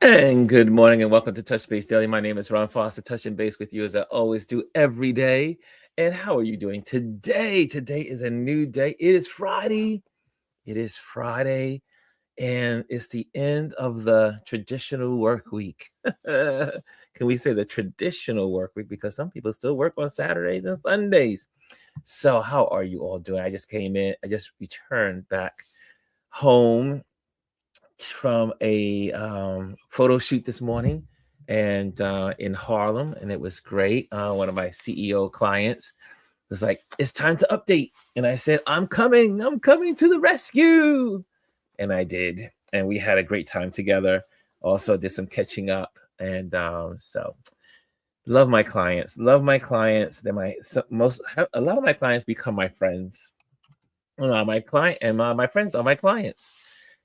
And good morning and welcome to Touch Base Daily. My name is Ron Foster, touching base with you as I always do every day. And how are you doing today? Today is a new day. It is Friday. It is Friday, and it's the end of the traditional work week. Can we say the traditional work week? Because some people still work on Saturdays and Sundays. So, how are you all doing? I just returned back home from a photo shoot this morning and in Harlem, and it was great. One of my CEO clients was like, "It's time to update," and I said, I'm coming to the rescue," and I did, and we had a great time together. Also, did some catching up, and so love my clients. Love my clients. They're a lot of my clients become my friends. My client and my friends are my clients.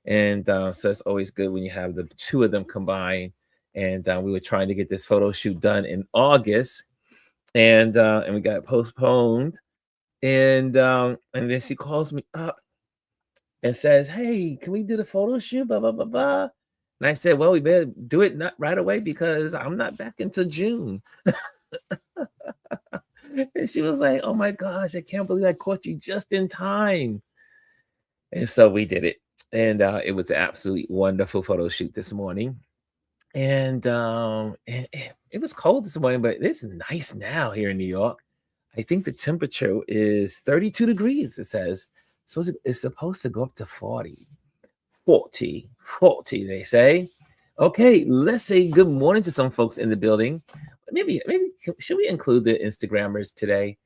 And so it's always good when you have the two of them combined. And we were trying to get this photo shoot done in August, and we got postponed. And then she calls me up and says, "Hey, can we do the photo shoot? Blah blah blah blah." And I said, "Well, we better do it not right away because I'm not back until June." And she was like, "Oh my gosh, I can't believe I caught you just in time." And so we did it. And it was an absolutely wonderful photo shoot this morning. And it was cold this morning, but it's nice now here in New York. I think the temperature is 32 degrees, it says. So it's supposed to go up to 40. 40, they say. Okay, let's say good morning to some folks in the building. Maybe should we include the Instagrammers today?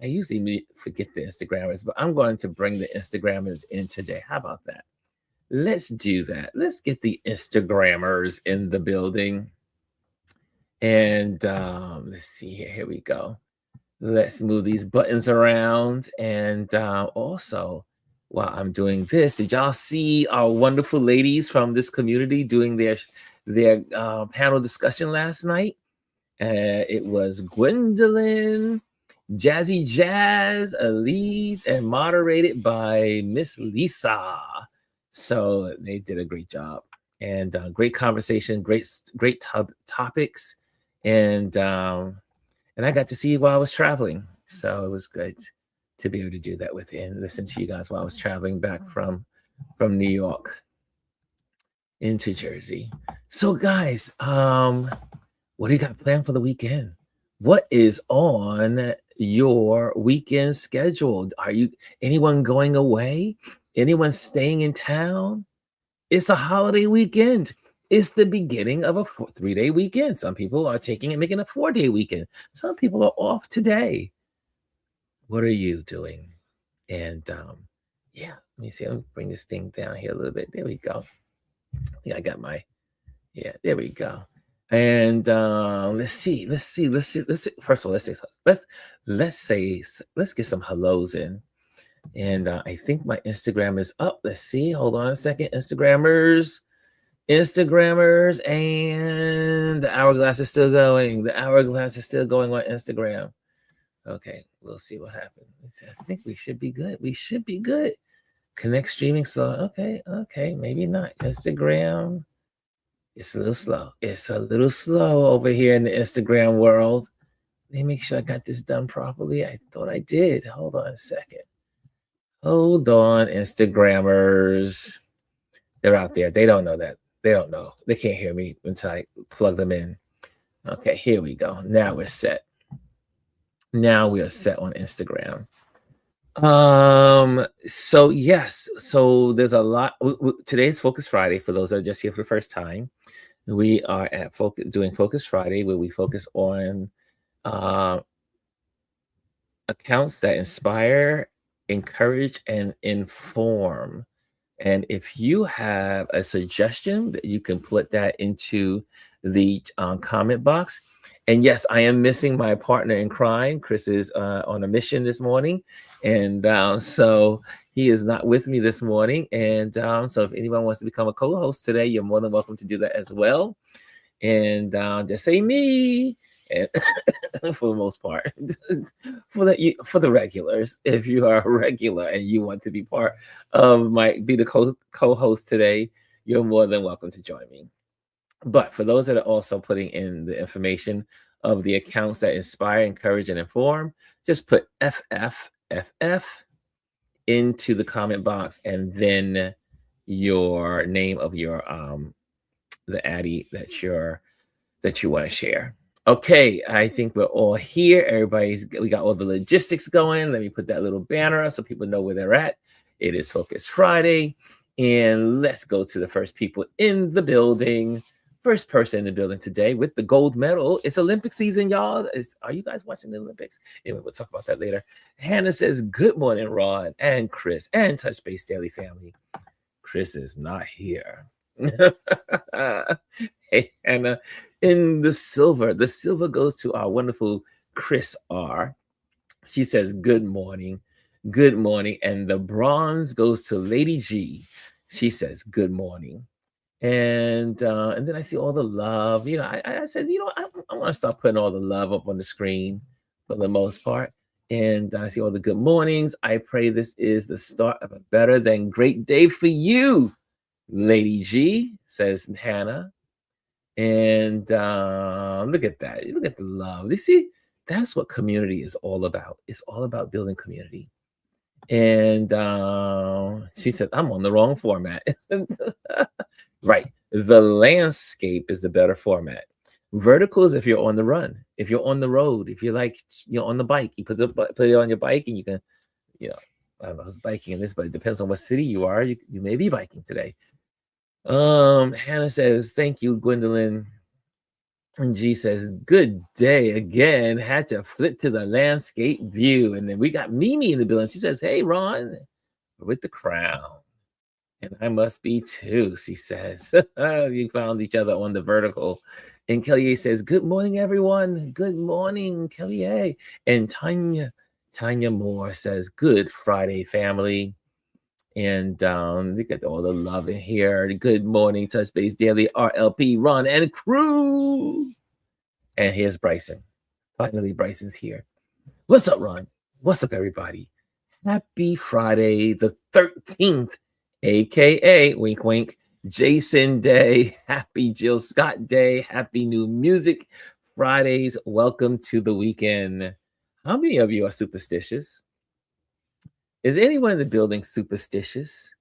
I usually forget the Instagrammers, but I'm going to bring the Instagrammers in today. How about that? Let's do that. Let's get the Instagrammers in the building. And let's see here. Here we go. Let's move these buttons around. And also, while I'm doing this, did y'all see our wonderful ladies from this community doing their panel discussion last night? It was Gwendolyn, Jazzy Jazz, Elise, and moderated by Miss Lisa. So they did a great job, and great conversation, great topics, and I got to see you while I was traveling, so it was good to be able to do that with you and listen to you guys while I was traveling back from New York into Jersey. So guys, what do you got planned for the weekend? What is on your weekend schedule? Anyone going away? Anyone staying in town? It's a holiday weekend. It's the beginning of a 3-day weekend. Some people are taking it, making a 4-day weekend. Some people are off today. What are you doing? And yeah, let me see. Let me bring this thing down here a little bit. There we go. I think I got there we go. And let's see. First of all, let's get some hellos in. And I think my Instagram is up. Let's see. Hold on a second. Instagrammers, and the hourglass is still going. The hourglass is still going on Instagram. Okay, we'll see what happens. I think we should be good. We should be good. Connect streaming slow. Okay, maybe not. Instagram. It's a little slow. It's a little slow over here in the Instagram world. Let me make sure I got this done properly. I thought I did. Hold on a second. Hold on, Instagrammers. They're out there. They don't know that. They don't know. They can't hear me until I plug them in. Okay, here we go. Now we're set. Now we are set on Instagram. So yes, so there's a lot. Today's Focus Friday. For those that are just here for the first time, we are at doing Focus Friday, where we focus on accounts that inspire, encourage, and inform. And if you have a suggestion, that you can put that into the comment box. And yes, I am missing my partner in crime. Chris is on a mission this morning, and so he is not with me this morning. And so if anyone wants to become a co-host today, you're more than welcome to do that as well. And just say me. And for the most part, for the regulars, if you are a regular and you want to be part of be the co-host today, you're more than welcome to join me. But for those that are also putting in the information of the accounts that inspire, encourage, and inform, just put FFFF into the comment box and then your name of your the Addy that you want to share. Okay, I think we're all here. We got all the logistics going. Let me put that little banner up so people know where they're at. It is Focus Friday, and let's go to the first people in the building. First person in the building today with the gold medal. It's Olympic season, y'all. Are you guys watching the Olympics? Anyway, we'll talk about that later. Hannah says, good morning, Rod and Chris and Touch Base Daily family. Chris is not here. Hey, Hannah, in the silver goes to our wonderful Chris R. She says, good morning. Good morning. And the bronze goes to Lady G. She says, good morning. And then I see all the love. I said, I want to start putting all the love up on the screen for the most part. And I see all the good mornings. I pray this is the start of a better than great day for you, Lady G, says Hannah. And look at that. Look at the love. You see, that's what community is all about. It's all about building community. And she said, I'm on the wrong format. Right. The landscape is the better format. Vertical is if you're on the run, if you're on the road, if you're on the bike, you put it on your bike and you can, I don't know who's biking in this, but it depends on what city you are. You may be biking today. Hannah says, thank you, Gwendolyn. And G says, good day again. Had to flip to the landscape view. And then we got Mimi in the building. She says, hey, Ron, with the crown. And I must be too, she says. You found each other on the vertical. And Kelly A says, good morning, everyone. Good morning, Kelly A. And Tanya Moore says, good Friday, family. And look at all the love in here. Good morning, Touch Base Daily, RLP, Ron, and crew. And here's Bryson. Finally, Bryson's here. What's up, Ron? What's up, everybody? Happy Friday the 13th, a.k.a. wink, wink, Jason Day. Happy Jill Scott Day. Happy New Music Fridays. Welcome to the weekend. How many of you are superstitious? Is anyone in the building superstitious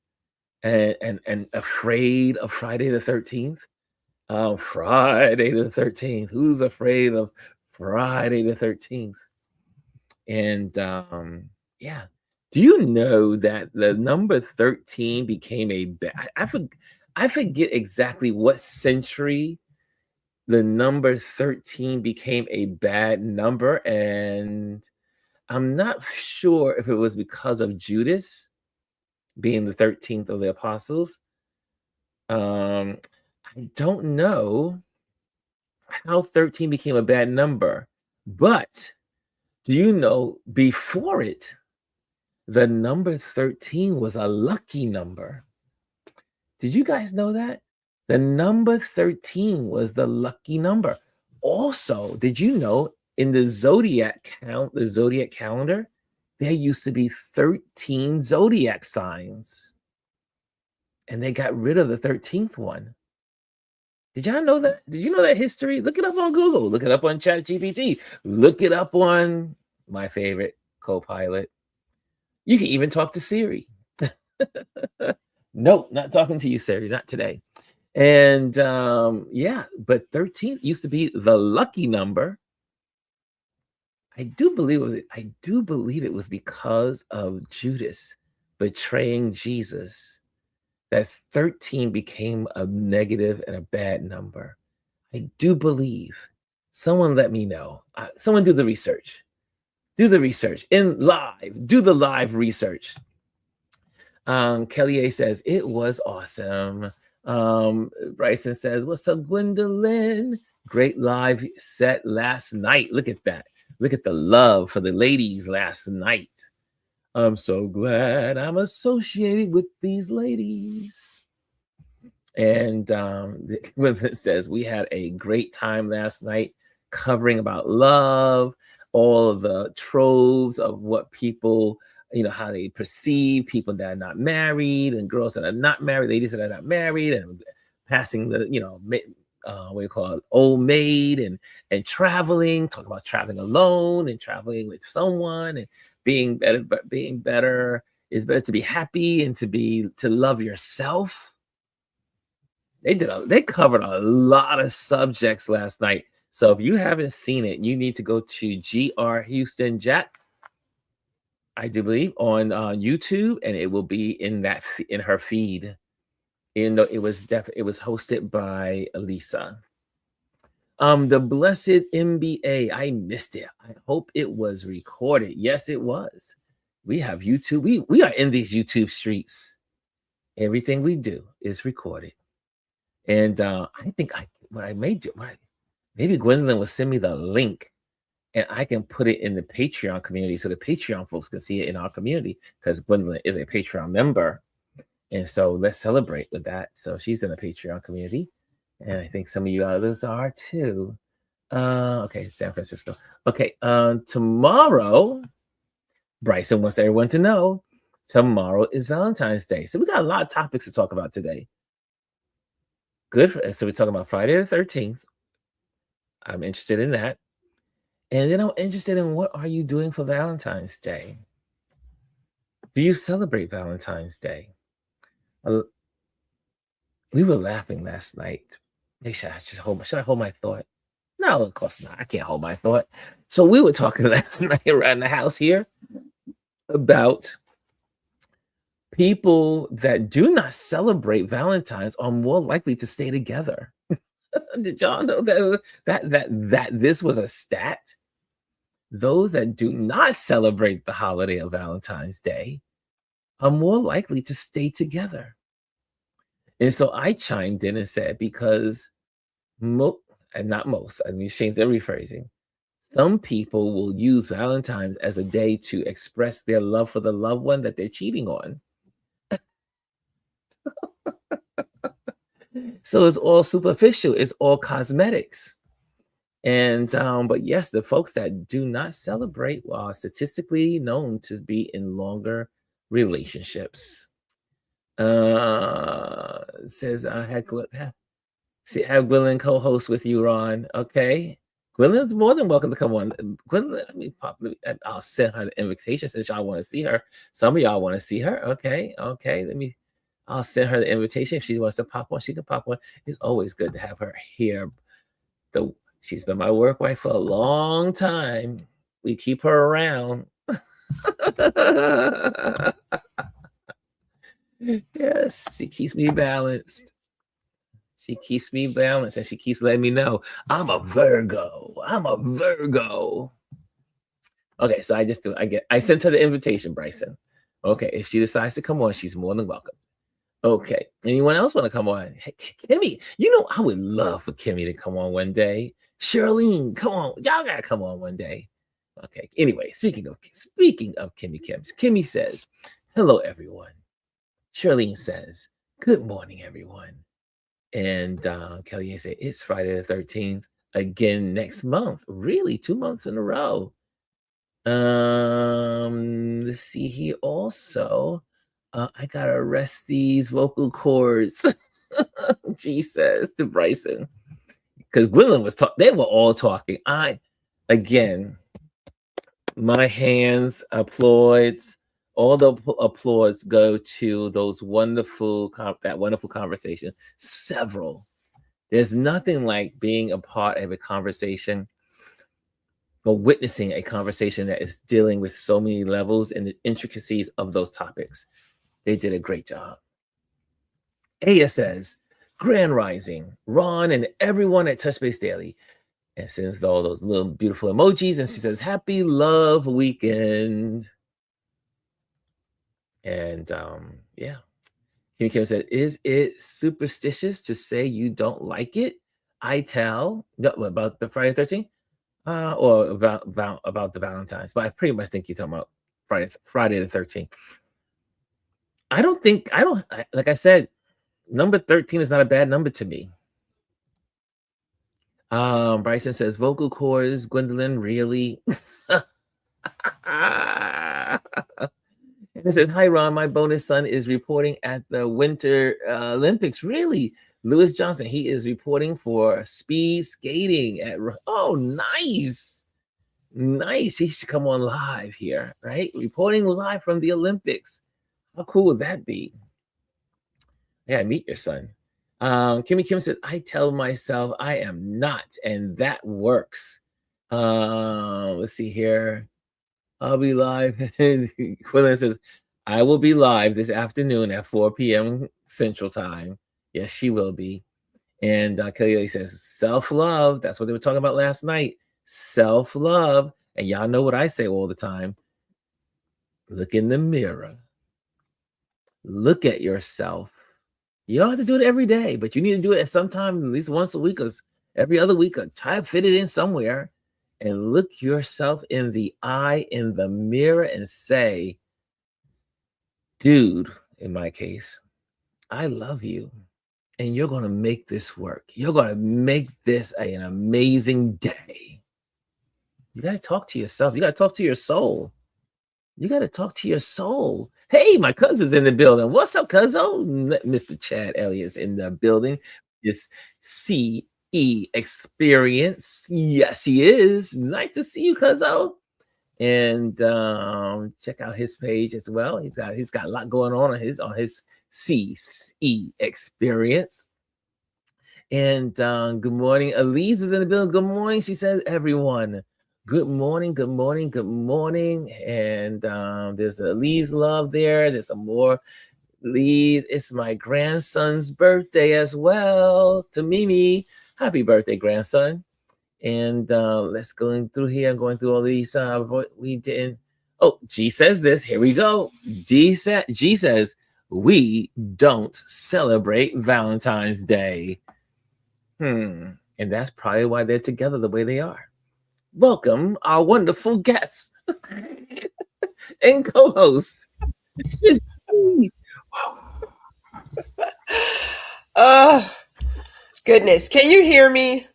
and afraid of Friday the 13th? Friday the 13th. Who's afraid of Friday the 13th? And yeah. Do you know that the number 13 became I forget exactly what century the number 13 became a bad number, and I'm not sure if it was because of Judas being the 13th of the apostles. I don't know how 13 became a bad number, but do you know before it, the number 13 was a lucky number? Did you guys know that? The number 13 was the lucky number. Also, did you know in the zodiac calendar, there used to be 13 zodiac signs, and they got rid of the 13th one. Did y'all know that? Did you know that history? Look it up on Google. Look it up on ChatGPT. Look it up on my favorite Copilot. You can even talk to Siri. Nope, not talking to you, Siri, not today. And yeah, but 13 used to be the lucky number. I do believe it was because of Judas betraying Jesus that 13 became a negative and a bad number. I do believe. Someone let me know. Someone do the research. Do the research do the live research. Kelly A says, it was awesome. Bryson says, what's up, Gwendolyn? Great live set last night. Look at that. Look at the love for the ladies last night. I'm so glad I'm associated with these ladies. And it says, we had a great time last night covering about love, all of the troves of what people, how they perceive people that are not married and girls that are not married, ladies that are not married, and passing the, what do you call it, old maid, and traveling, talking about traveling alone and traveling with someone and being better, but being better is better to be happy and to love yourself. They covered a lot of subjects last night. So if you haven't seen it, you need to go to GR Houston Jack, I do believe, on YouTube, and it will be in in her feed. And it was hosted by Elisa. The Blessed MBA, I missed it. I hope it was recorded. Yes, it was. We have YouTube. We are in these YouTube streets. Everything we do is recorded. And I think what I may do, maybe Gwendolyn will send me the link and I can put it in the Patreon community so the Patreon folks can see it in our community, because Gwendolyn is a Patreon member. And so let's celebrate with that. So she's in the Patreon community. And I think some of you others are too. Okay, San Francisco. Okay, tomorrow, Bryson wants everyone to know, tomorrow is Valentine's Day. So we got a lot of topics to talk about today. Good. So we're talking about Friday the 13th. I'm interested in that. And then I'm interested in, what are you doing for Valentine's Day? Do you celebrate Valentine's Day? We were laughing last night. Maybe should I hold my thought? No, of course not. I can't hold my thought. So we were talking last night around the house here about people that do not celebrate Valentine's are more likely to stay together. Did y'all know that this was a stat? Those that do not celebrate the holiday of Valentine's Day are more likely to stay together. And so I chimed in and said, because and not most, I mean, change the rephrasing. Some people will use Valentine's as a day to express their love for the loved one that they're cheating on. So it's all superficial. It's all cosmetics. And but yes, the folks that do not celebrate are statistically known to be in longer relationships. Says I have Gwendolyn co-host with you, Ron. Okay. Gwendolyn's more than welcome to come on. Gwendolyn, I'll send her the invitation since y'all want to see her. Some of y'all want to see her. Okay. I'll send her the invitation. If she wants to pop on, she can pop on. It's always good to have her here. She's been my work wife for a long time. We keep her around. Yes, she keeps me balanced. She keeps me balanced, and she keeps letting me know I'm a Virgo. Okay, so I sent her the invitation, Bryson. Okay, if she decides to come on, she's more than welcome. Okay, anyone else want to come on? Hey, Kimmy, I would love for Kimmy to come on one day. Charlene, come on, y'all gotta come on one day. Okay, anyway, speaking of Kimmy says, hello, everyone. Charlene says, good morning, everyone. And Kelly said, it's Friday the 13th again next month. Really, 2 months in a row. Let's see here also. I gotta rest these vocal cords. She says to Bryson. Because Gwendolyn was talking, they were all talking. Again, my hands, applauds, all the applauds go to those that wonderful conversation. Several. There's nothing like being a part of a conversation or witnessing a conversation that is dealing with so many levels and the intricacies of those topics. They did a great job. Aya says, Grand Rising, Ron, and everyone at Touchbase Daily. And sends all those little beautiful emojis. And she says, happy love weekend. And yeah. Kim said, is it superstitious to say you don't like it? I tell. No, about the Friday 13th? Or about the Valentine's. But I pretty much think you're talking about Friday the 13th. Like I said, number 13 is not a bad number to me. Bryson says, vocal cords, Gwendolyn, really? And it says, hi, Ron, my bonus son is reporting at the Winter Olympics. Really? Lewis Johnson, he is reporting for speed skating at. Oh, nice. Nice. He should come on live here, right? Reporting live from the Olympics. How cool would that be? Yeah, meet your son. Kimmy Kim said, I tell myself I am not, and that works. Let's see here. I'll be live. Quillen says, I will be live this afternoon at 4 p.m. Central Time. Yes, she will be. And Kelly says, self-love. That's what they were talking about last night. Self-love. And y'all know what I say all the time. Look in the mirror. Look at yourself. You don't have to do it every day, but you need to do it at some time, at least once a week or every other week, or try to fit it in somewhere. And look yourself in the eye, in the mirror, and say, dude, in my case, I love you. And you're going to make this work. You're going to make this an amazing day. You got to talk to yourself. You got to talk to your soul. You got to talk to your soul. Hey, my cousin's in the building. What's up, cuzzo? Mr. Chad Elliott's in the building. This CE experience. Yes, he is. Nice to see you, cuzzo. And check out his page as well. He's got a lot going on his CE experience. And good morning. Elise is in the building. Good morning. She says, everyone. Good morning, good morning, good morning. And there's Elise love there. There's some more Elise. It's my grandson's birthday as well. To Mimi. Happy birthday, grandson. And let's go through here. I'm going through all these. We didn't. Oh, G says this. Here we go. G says, we don't celebrate Valentine's Day. And that's probably why they're together the way they are. Welcome our wonderful guests and co-host. Goodness. Can you hear me?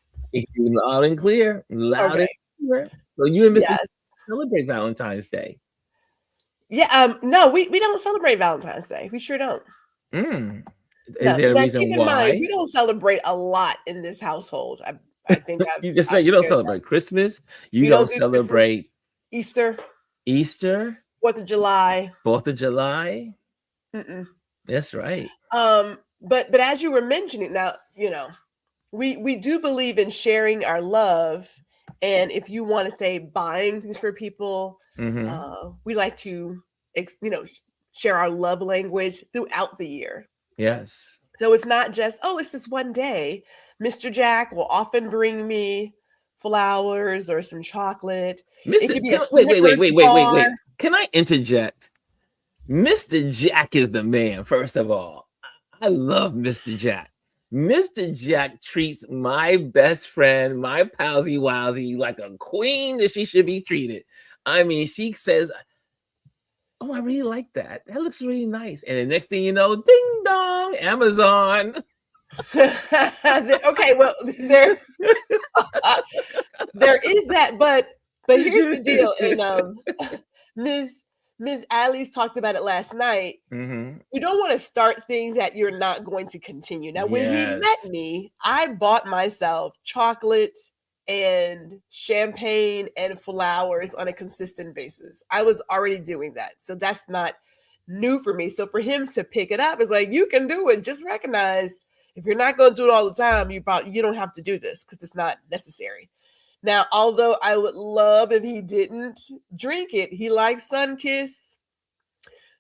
Loud and clear. Loud and clear. So you and Mr. celebrate Valentine's Day. Yeah. No, we don't celebrate Valentine's Day. We sure don't. Is there a reason keep why? In mind, we don't celebrate a lot in this household. I think you just said you don't celebrate Christmas. You don't celebrate Easter. 4th of July. 4th of July. That's right. But as you were mentioning, now we do believe in sharing our love, and if you want to say buying things for people, we like to share our love language throughout the year. Yes. So it's not just, it's this one day. Mr. Jack will often bring me flowers or some chocolate. Wait. Can I interject? Mr. Jack is the man, first of all. I love Mr. Jack. Mr. Jack treats my best friend, my palsy wowsy, like a queen that she should be treated. I mean, she says, oh, I really like that. That looks really nice. And the next thing you know, ding dong, Amazon. Okay, well, there is that, but here's the deal. And Ms. Alice talked about it last night. You don't want to start things that you're not going to continue. Now, when he met me, I bought myself chocolates and champagne and flowers on a consistent basis. I was already doing that. So that's not new for me. So for him to pick it up, it's like, you can do it. Just recognize if you're not going to do it all the time, you don't have to do this because it's not necessary. Now, although I would love if he didn't drink it, he likes Sunkiss.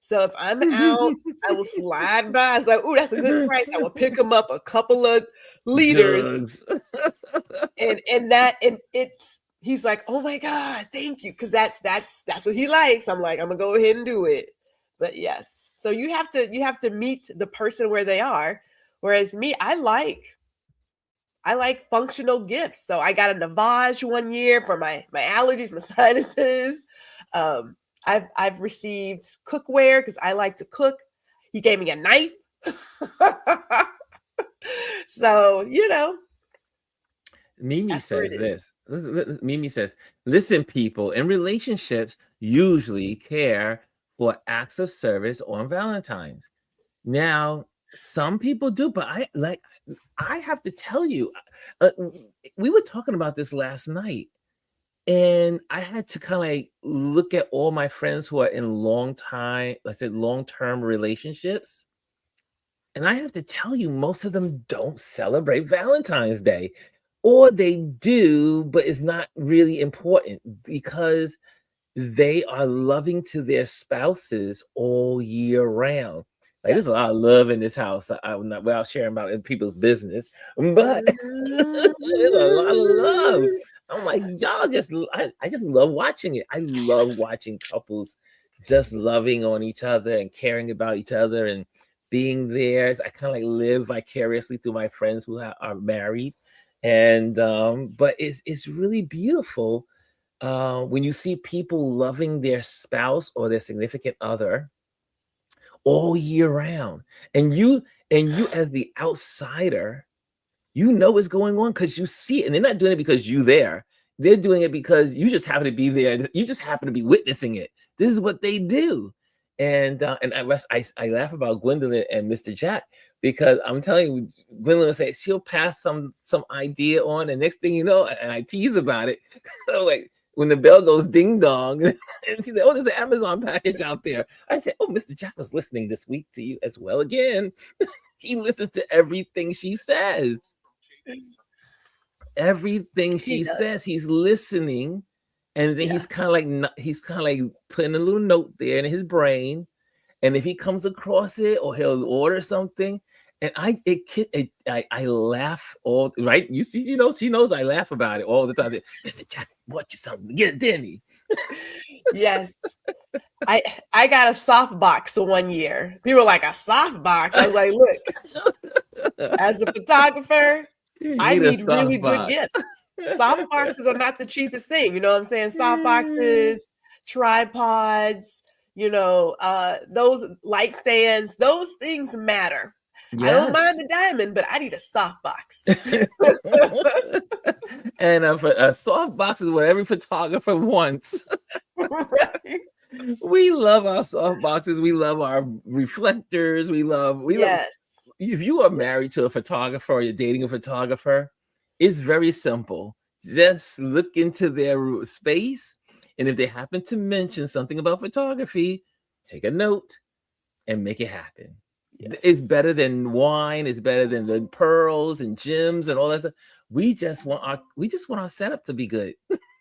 So if I'm out, I will slide by. It's like, oh, that's a good price. I will pick him up a couple of liters. and he's like, oh my God, thank you. Because that's what he likes. I'm like, I'm gonna go ahead and do it. But yes. So you have to meet the person where they are. Whereas me, I like functional gifts. So I got a Navage one year for my allergies, my sinuses. I've received cookware because I like to cook. He gave me a knife. So, Mimi says this. Mimi says, listen, people in relationships usually care for acts of service on Valentine's. Now, Some people do, but I have to tell you, we were talking about this last night, and I had to kind of like look at all my friends who are in long-term relationships. And I have to tell you, most of them don't celebrate Valentine's Day, or they do, but it's not really important because they are loving to their spouses all year round. Like, there's a lot of love in this house. I'm not without sharing about people's business, but there's a lot of love. I'm like, y'all I just love watching it. I love watching couples just loving on each other and caring about each other and being there. I kind of like live vicariously through my friends who are married. And but it's really beautiful when you see people loving their spouse or their significant other all year round, and you as the outsider, you know what's going on because you see it, and they're not doing it because you there. They're doing it because you just happen to be there. You just happen to be witnessing it. This is what they do. And I laugh about Gwendolyn and Mr. Jack because I'm telling you, Gwendolyn will say she'll pass some idea on, and next thing you know, and I tease about it, like when the bell goes ding dong, and she said, "Oh, there's an Amazon package out there." I said, "Oh, Mr. Jack was listening this week to you as well." Again, he listens to everything she says. Everything she says, he's listening. And then he's kind of like putting a little note there in his brain, and if he comes across it or he'll order something, and I laugh all right. You see, she knows I laugh about it all the time. Mr. Jack bought you something, get it, didn't he? Yes, I got a soft box 1 year. People were like, a soft box. I was like, look, as a photographer, I need really good gifts. Soft boxes are not the cheapest thing. You know what I'm saying? Soft boxes, tripods, those light stands, those things matter. Yes. I don't mind the diamond, but I need a soft box. And a soft box is what every photographer wants. Right. We love our soft boxes. We love our reflectors. We love. If you are married to a photographer or you're dating a photographer, it's very simple. Just look into their space, and if they happen to mention something about photography, take a note and make it happen. Yes. It's better than wine. It's better than the pearls and gems and all that stuff. We just want our setup to be good.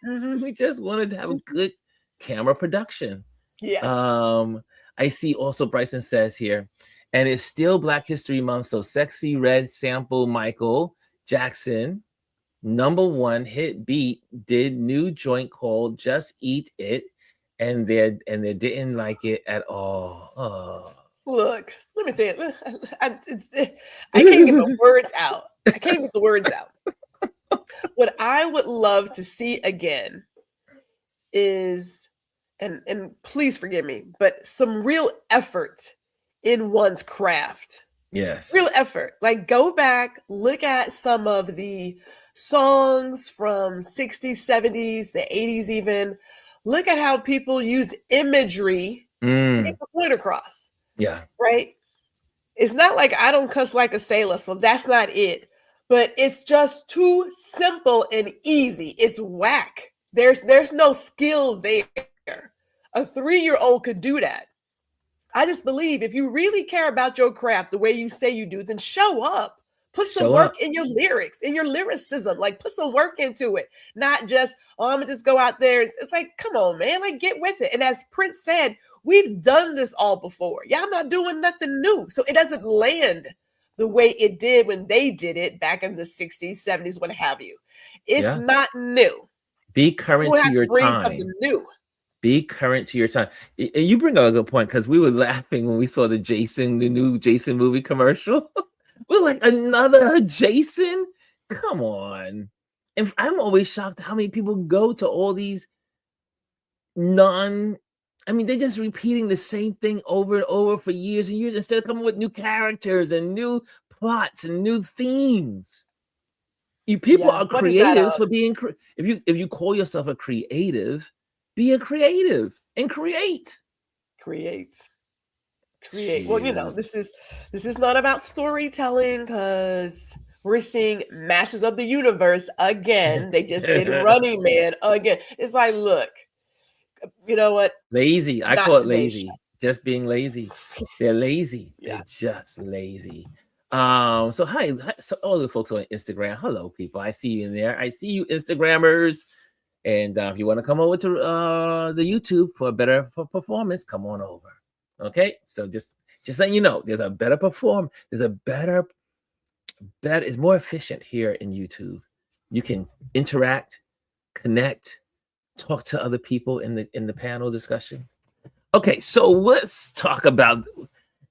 Mm-hmm. We just wanted to have a good camera production. Yes. I see also Bryson says here, and it's still Black History Month, so Sexy Red sample Michael Jackson #1 hit beat did new joint called Just Eat It, and they didn't like it at all. Oh. Look, let me say it. I can't get the words out. I can't get the words out. What I would love to see again is, and please forgive me, but some real effort in one's craft. Yes. Real effort. Like, go back, look at some of the songs from 60s, 70s, the 80s even. Look at how people use imagery to get the point across. Yeah. Right? It's not like I don't cuss like a sailor, so that's not it. But it's just too simple and easy. It's whack. There's no skill there. A 3-year-old could do that. I just believe if you really care about your craft the way you say you do, then show up. Put some work in your lyrics, in your lyricism. Like, put some work into it. Not just, I'm going to just go out there. It's like, come on, man. Like, get with it. And as Prince said, we've done this all before. Y'all not doing nothing new. So it doesn't land the way it did when they did it back in the 60s, 70s, what have you. It's not new. Be current to your time. Something new. Be current to your time. And you bring up a good point, because we were laughing when we saw the new Jason movie commercial. We're like, another Jason? Come on. And I'm always shocked how many people go to all these they're just repeating the same thing over and over for years and years instead of coming with new characters and new plots and new themes. People are creatives for being if you call yourself a creative, be a creative and create. create. Well, this is not about storytelling because we're seeing Masters of the Universe again. They just did Running Man again. It's like, look, you know what? Lazy. I Not call it today's lazy. Just being lazy. They're lazy. Yeah. They're just lazy. So hi, so all the folks on Instagram. Hello, people. I see you in there. I see you, Instagrammers. And if you want to come over to the YouTube for a better performance, come on over. Okay. So just letting you know, there's a better perform. There's a better. It's more efficient here in YouTube. You can interact, connect, talk to other people in the panel discussion. Okay, so let's talk about.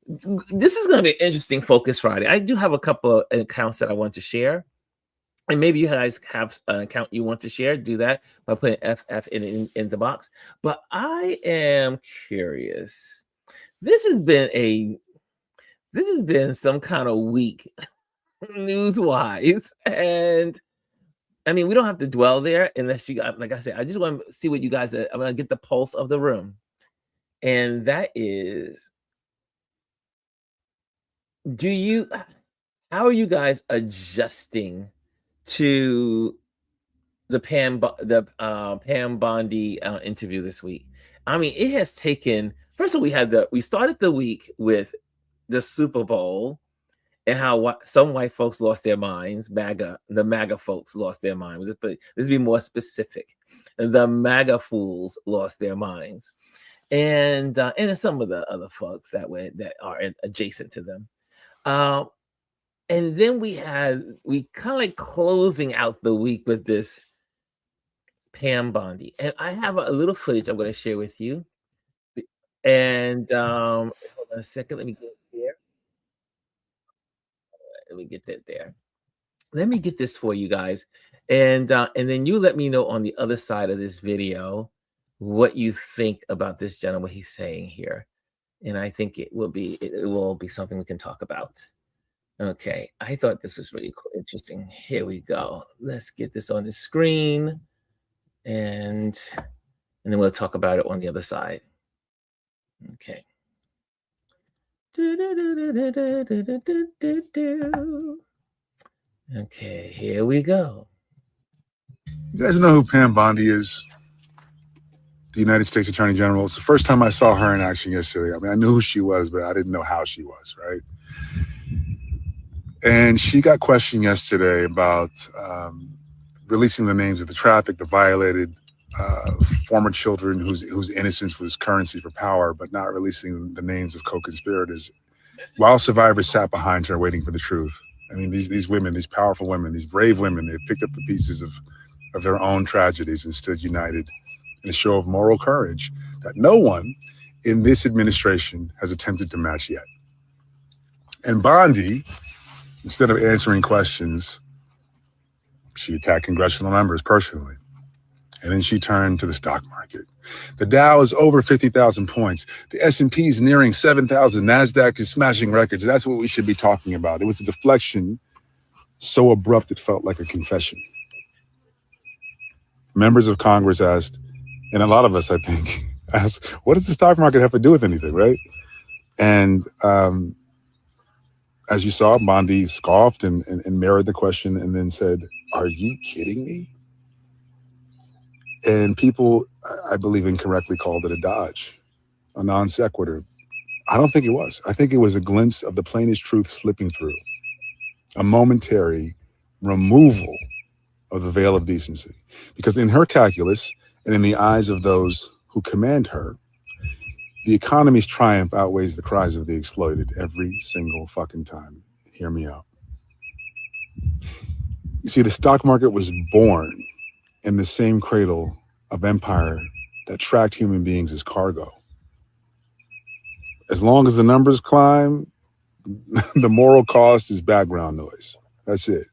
This is going to be an interesting Focus Friday. I do have a couple of accounts that I want to share. And maybe you guys have an account you want to share. Do that by putting FF in the box. But I am curious. This has been some kind of week news-wise. And I mean, we don't have to dwell there unless you got, like I said, I just want to see what you guys I'm going to get the pulse of the room. And that is, how are you guys adjusting to the Pam Bondi interview this week? I mean, it has taken, first of all, we started the week with the Super Bowl and how some white folks lost their minds. The MAGA folks lost their minds. Let's be more specific. The MAGA fools lost their minds. And some of the other folks that are adjacent to them. And then we kind of like closing out the week with this Pam Bondi. And I have a little footage I'm going to share with you. And hold on a second. Let me get here. Let me get that there. Let me get this for you guys. And then you let me know on the other side of this video what you think about this gentleman, what he's saying here. And I think it will be something we can talk about. Okay, I thought this was really cool, interesting. Here we go. Let's get this on the screen, and then we'll talk about it on the other side. Okay. Okay, here we go. You guys know who Pam Bondi is? The United States Attorney General. It's the first time I saw her in action yesterday. I mean, I knew who she was, but I didn't know how she was, right? And she got questioned yesterday about releasing the names of the trafficked, the violated, former children whose innocence was currency for power, but not releasing the names of co-conspirators, while survivors sat behind her waiting for the truth. I mean, these women, these powerful women, these brave women, they've picked up the pieces of their own tragedies and stood united in a show of moral courage that no one in this administration has attempted to match yet. And Bondi, instead of answering questions, she attacked congressional members personally. And then she turned to the stock market. The Dow is over 50,000 points. The S&P is nearing 7,000. NASDAQ is smashing records. That's what we should be talking about. It was a deflection so abrupt it felt like a confession. Members of Congress asked, and a lot of us, I think, asked, what does the stock market have to do with anything, right? And as you saw, Bondi scoffed and mirrored the question and then said, are you kidding me? And people, I believe, incorrectly called it a dodge, a non sequitur. I don't think it was. I think it was a glimpse of the plainest truth slipping through, a momentary removal of the veil of decency. Because in her calculus and in the eyes of those who command her, the economy's triumph outweighs the cries of the exploited every single fucking time. Hear me out. You see, the stock market was born in the same cradle of empire that tracked human beings as cargo. As long as the numbers climb, the moral cost is background noise. That's it.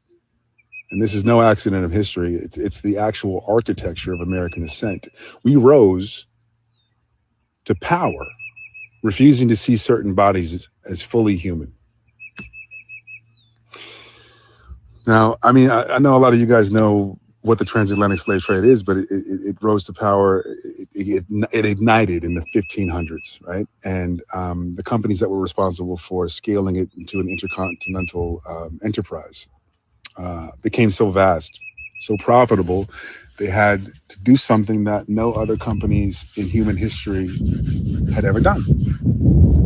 And this is no accident of history. It's the actual architecture of American ascent. We rose to power, refusing to see certain bodies as fully human. Now, I mean, I know a lot of you guys know what the transatlantic slave trade is, but it rose to power. It ignited in the 1500s, right? And the companies that were responsible for scaling it into an intercontinental enterprise became so vast, so profitable, they had to do something that no other companies in human history had ever done.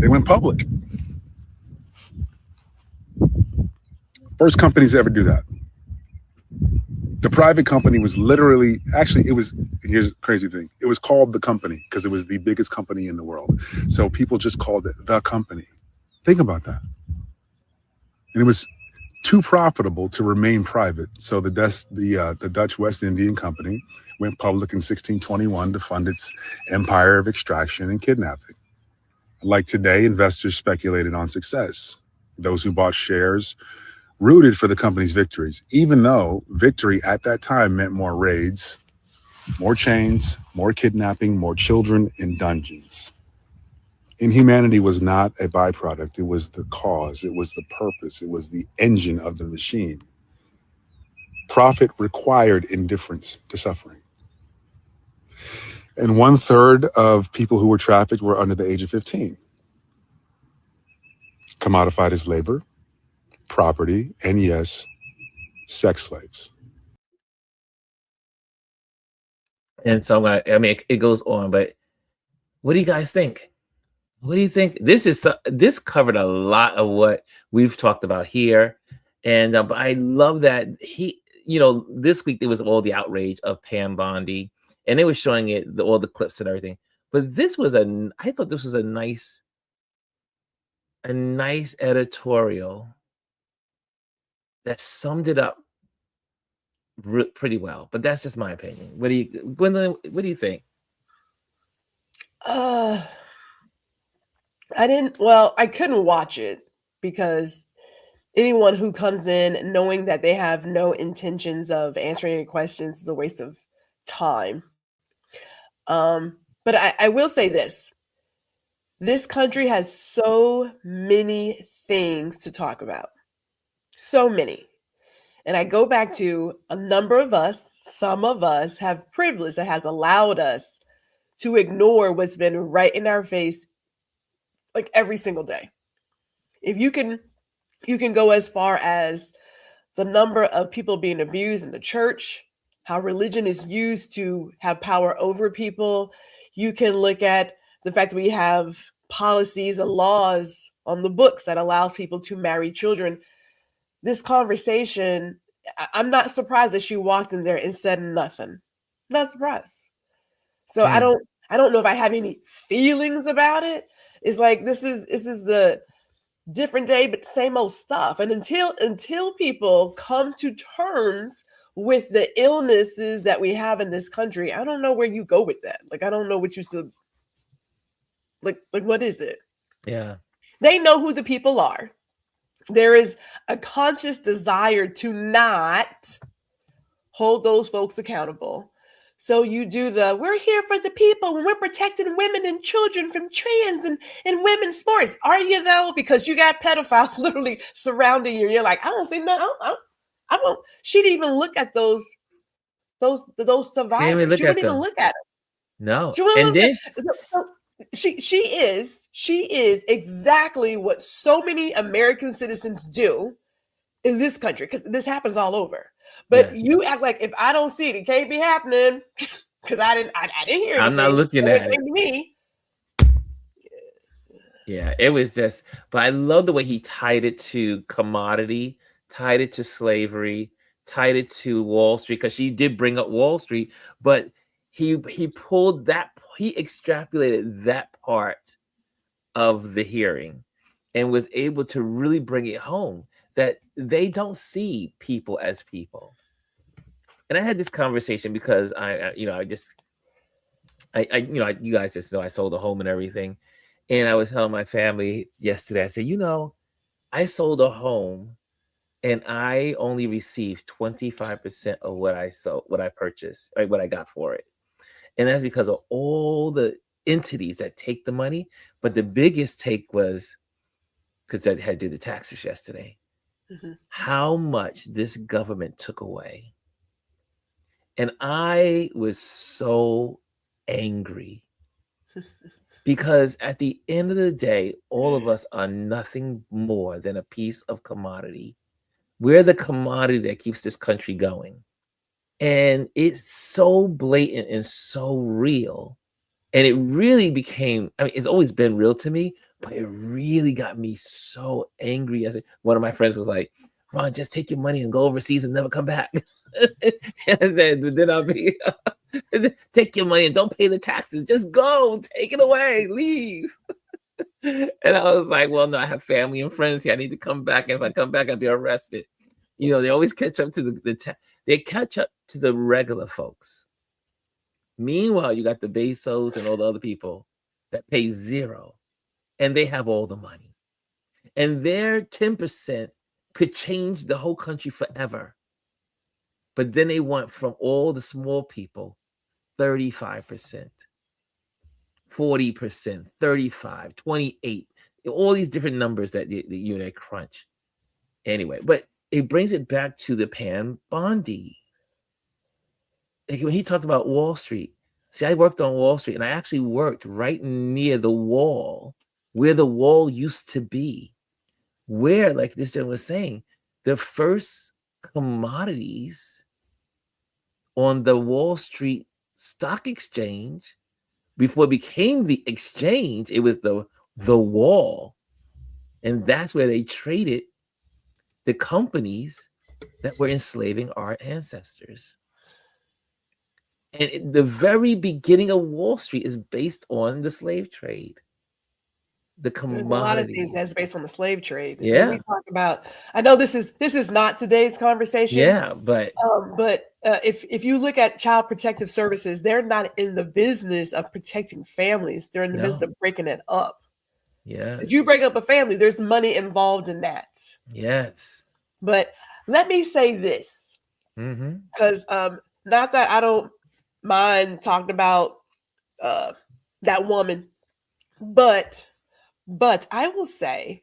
They went public. First companies to ever do that. The private company was literally, actually, here's the crazy thing. It was called the company because it was the biggest company in the world. So people just called it the company. Think about that. And it was too profitable to remain private. So the Dutch West Indian Company went public in 1621 to fund its empire of extraction and kidnapping. Like today, investors speculated on success. Those who bought shares rooted for the company's victories, even though victory at that time meant more raids, more chains, more kidnapping, more children in dungeons. Inhumanity was not a byproduct. It was the cause. It was the purpose. It was the engine of the machine. Profit required indifference to suffering. And 1/3 of people who were trafficked were under the age of 15. Commodified as labor, property, and yes, sex slaves. And so, I mean, it goes on, but what do you guys think? What do you think? This covered a lot of what we've talked about here. And but I love that this week there was all the outrage of Pam Bondi, and they were showing all the clips and everything. But I thought this was a nice editorial that summed it up pretty well. But that's just my opinion. Gwendolyn, what do you think? I couldn't watch it because anyone who comes in knowing that they have no intentions of answering any questions is a waste of time. But I will say this. This country has so many things to talk about. So many. And I go back to a number of us, some of us have privilege that has allowed us to ignore what's been right in our face like every single day. If you can go as far as the number of people being abused in the church, how religion is used to have power over people. You can look at the fact that we have policies and laws on the books that allows people to marry children. This conversation, I'm not surprised that she walked in there and said nothing. Not surprised. So I don't know if I have any feelings about it. It's like this is the different day, but same old stuff. And until people come to terms with the illnesses that we have in this country, I don't know where you go with that. Like I don't know what you should like what is it? Yeah. They know who the people are. There is a conscious desire to not hold those folks accountable. So you do we're here for the people and we're protecting women and children from trans and women's sports. Are you though? Because you got pedophiles literally surrounding you. And you're like, I don't see nothing. I won't. She didn't even look at those survivors. She wouldn't even look at them. No. She wouldn't look at She is exactly what so many American citizens do in this country, because this happens all over. But you act like if I don't see it, it can't be happening because I didn't hear it. I'm not looking at it. To me. Yeah, it was just, but I love the way he tied it to commodity, tied it to slavery, tied it to Wall Street, because she did bring up Wall Street, but he pulled that, he extrapolated that part of the hearing and was able to really bring it home that they don't see people as people. And I had this conversation because you guys just know I sold a home and everything. And I was telling my family yesterday, I said, I sold a home and I only received 25% of what I purchased, right, what I got for it. And that's because of all the entities that take the money. But the biggest take was, because I had to do the taxes yesterday, how much this government took away. And I was so angry because at the end of the day, all of us are nothing more than a piece of commodity. We're the commodity that keeps this country going. And it's so blatant and so real. And it really became, I mean, it's always been real to me, but it really got me so angry. One of my friends was like, Ron, just take your money and go overseas and never come back. And then I'll be, take your money and don't pay the taxes. Just go, take it away, leave. And I was like, well, no, I have family and friends here. I need to come back. If I come back, I'll be arrested. You know, they always catch up to they catch up to the regular folks. Meanwhile, you got the Bezos and all the other people that pay zero, and they have all the money. And their 10% could change the whole country forever. But then they want from all the small people 35%, 40%, 35, 28, all these different numbers that you and I crunch. Anyway, but it brings it back to the Pam Bondi. Like when he talked about Wall Street, see, I worked on Wall Street and I actually worked right near the wall where the wall used to be, where, like this gentleman was saying, the first commodities on the Wall Street Stock Exchange, before it became the exchange, it was the wall. And that's where they traded the companies that were enslaving our ancestors. And the very beginning of Wall Street is based on the slave trade. The commodities. There's a lot of things that's based on the slave trade. Yeah. We talk about, I know this is not today's conversation. Yeah, but if you look at Child Protective Services, they're not in the business of protecting families. They're in the business of breaking it up. Yes. If you break up a family, there's money involved in that. Yes. But let me say this, because not that I don't mind talking about that woman, but I will say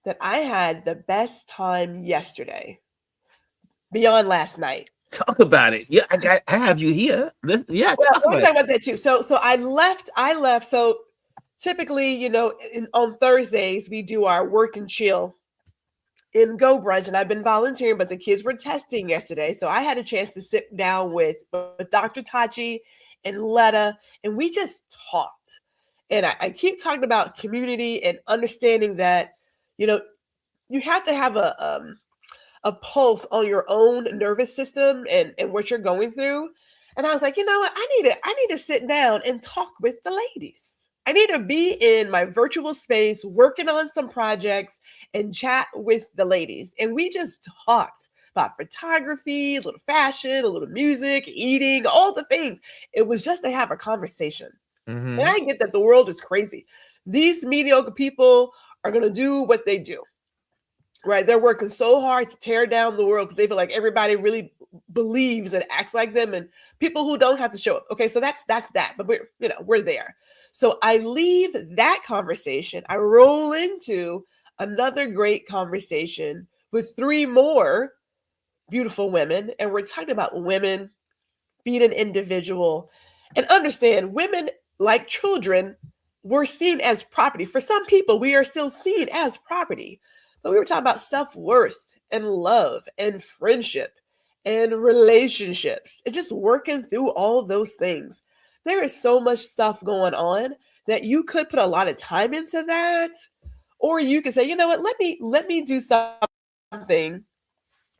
that I had the best time yesterday beyond last night. Talk about it. Yeah, I have you here. Well, I want to talk about that too. So I left. So typically, you know, on Thursdays we do our work and chill in Go Brunch, and I've been volunteering, but the kids were testing yesterday, so I had a chance to sit down with Dr. Tachi and Letta, and we just talked. And I keep talking about community and understanding that, you know, you have to have a pulse on your own nervous system and what you're going through. And I was like, you know what? I need to sit down and talk with the ladies. I need to be in my virtual space, working on some projects and chat with the ladies. And we just talked about photography, a little fashion, a little music, eating, all the things. It was just to have a conversation. And I get that the world is crazy. These mediocre people are going to do what they do, right? They're working so hard to tear down the world because they feel like everybody really believes and acts like them, and people who don't have to show up. Okay, so that's that. But we're there. So I leave that conversation. I roll into another great conversation with 3 more beautiful women, and we're talking about women being an individual. And understand, women, like children, were seen as property. For some people, we are still seen as property. But we were talking about self-worth and love and friendship and relationships and just working through all those things. There is so much stuff going on that you could put a lot of time into that. Or you could say, you know what, let me do something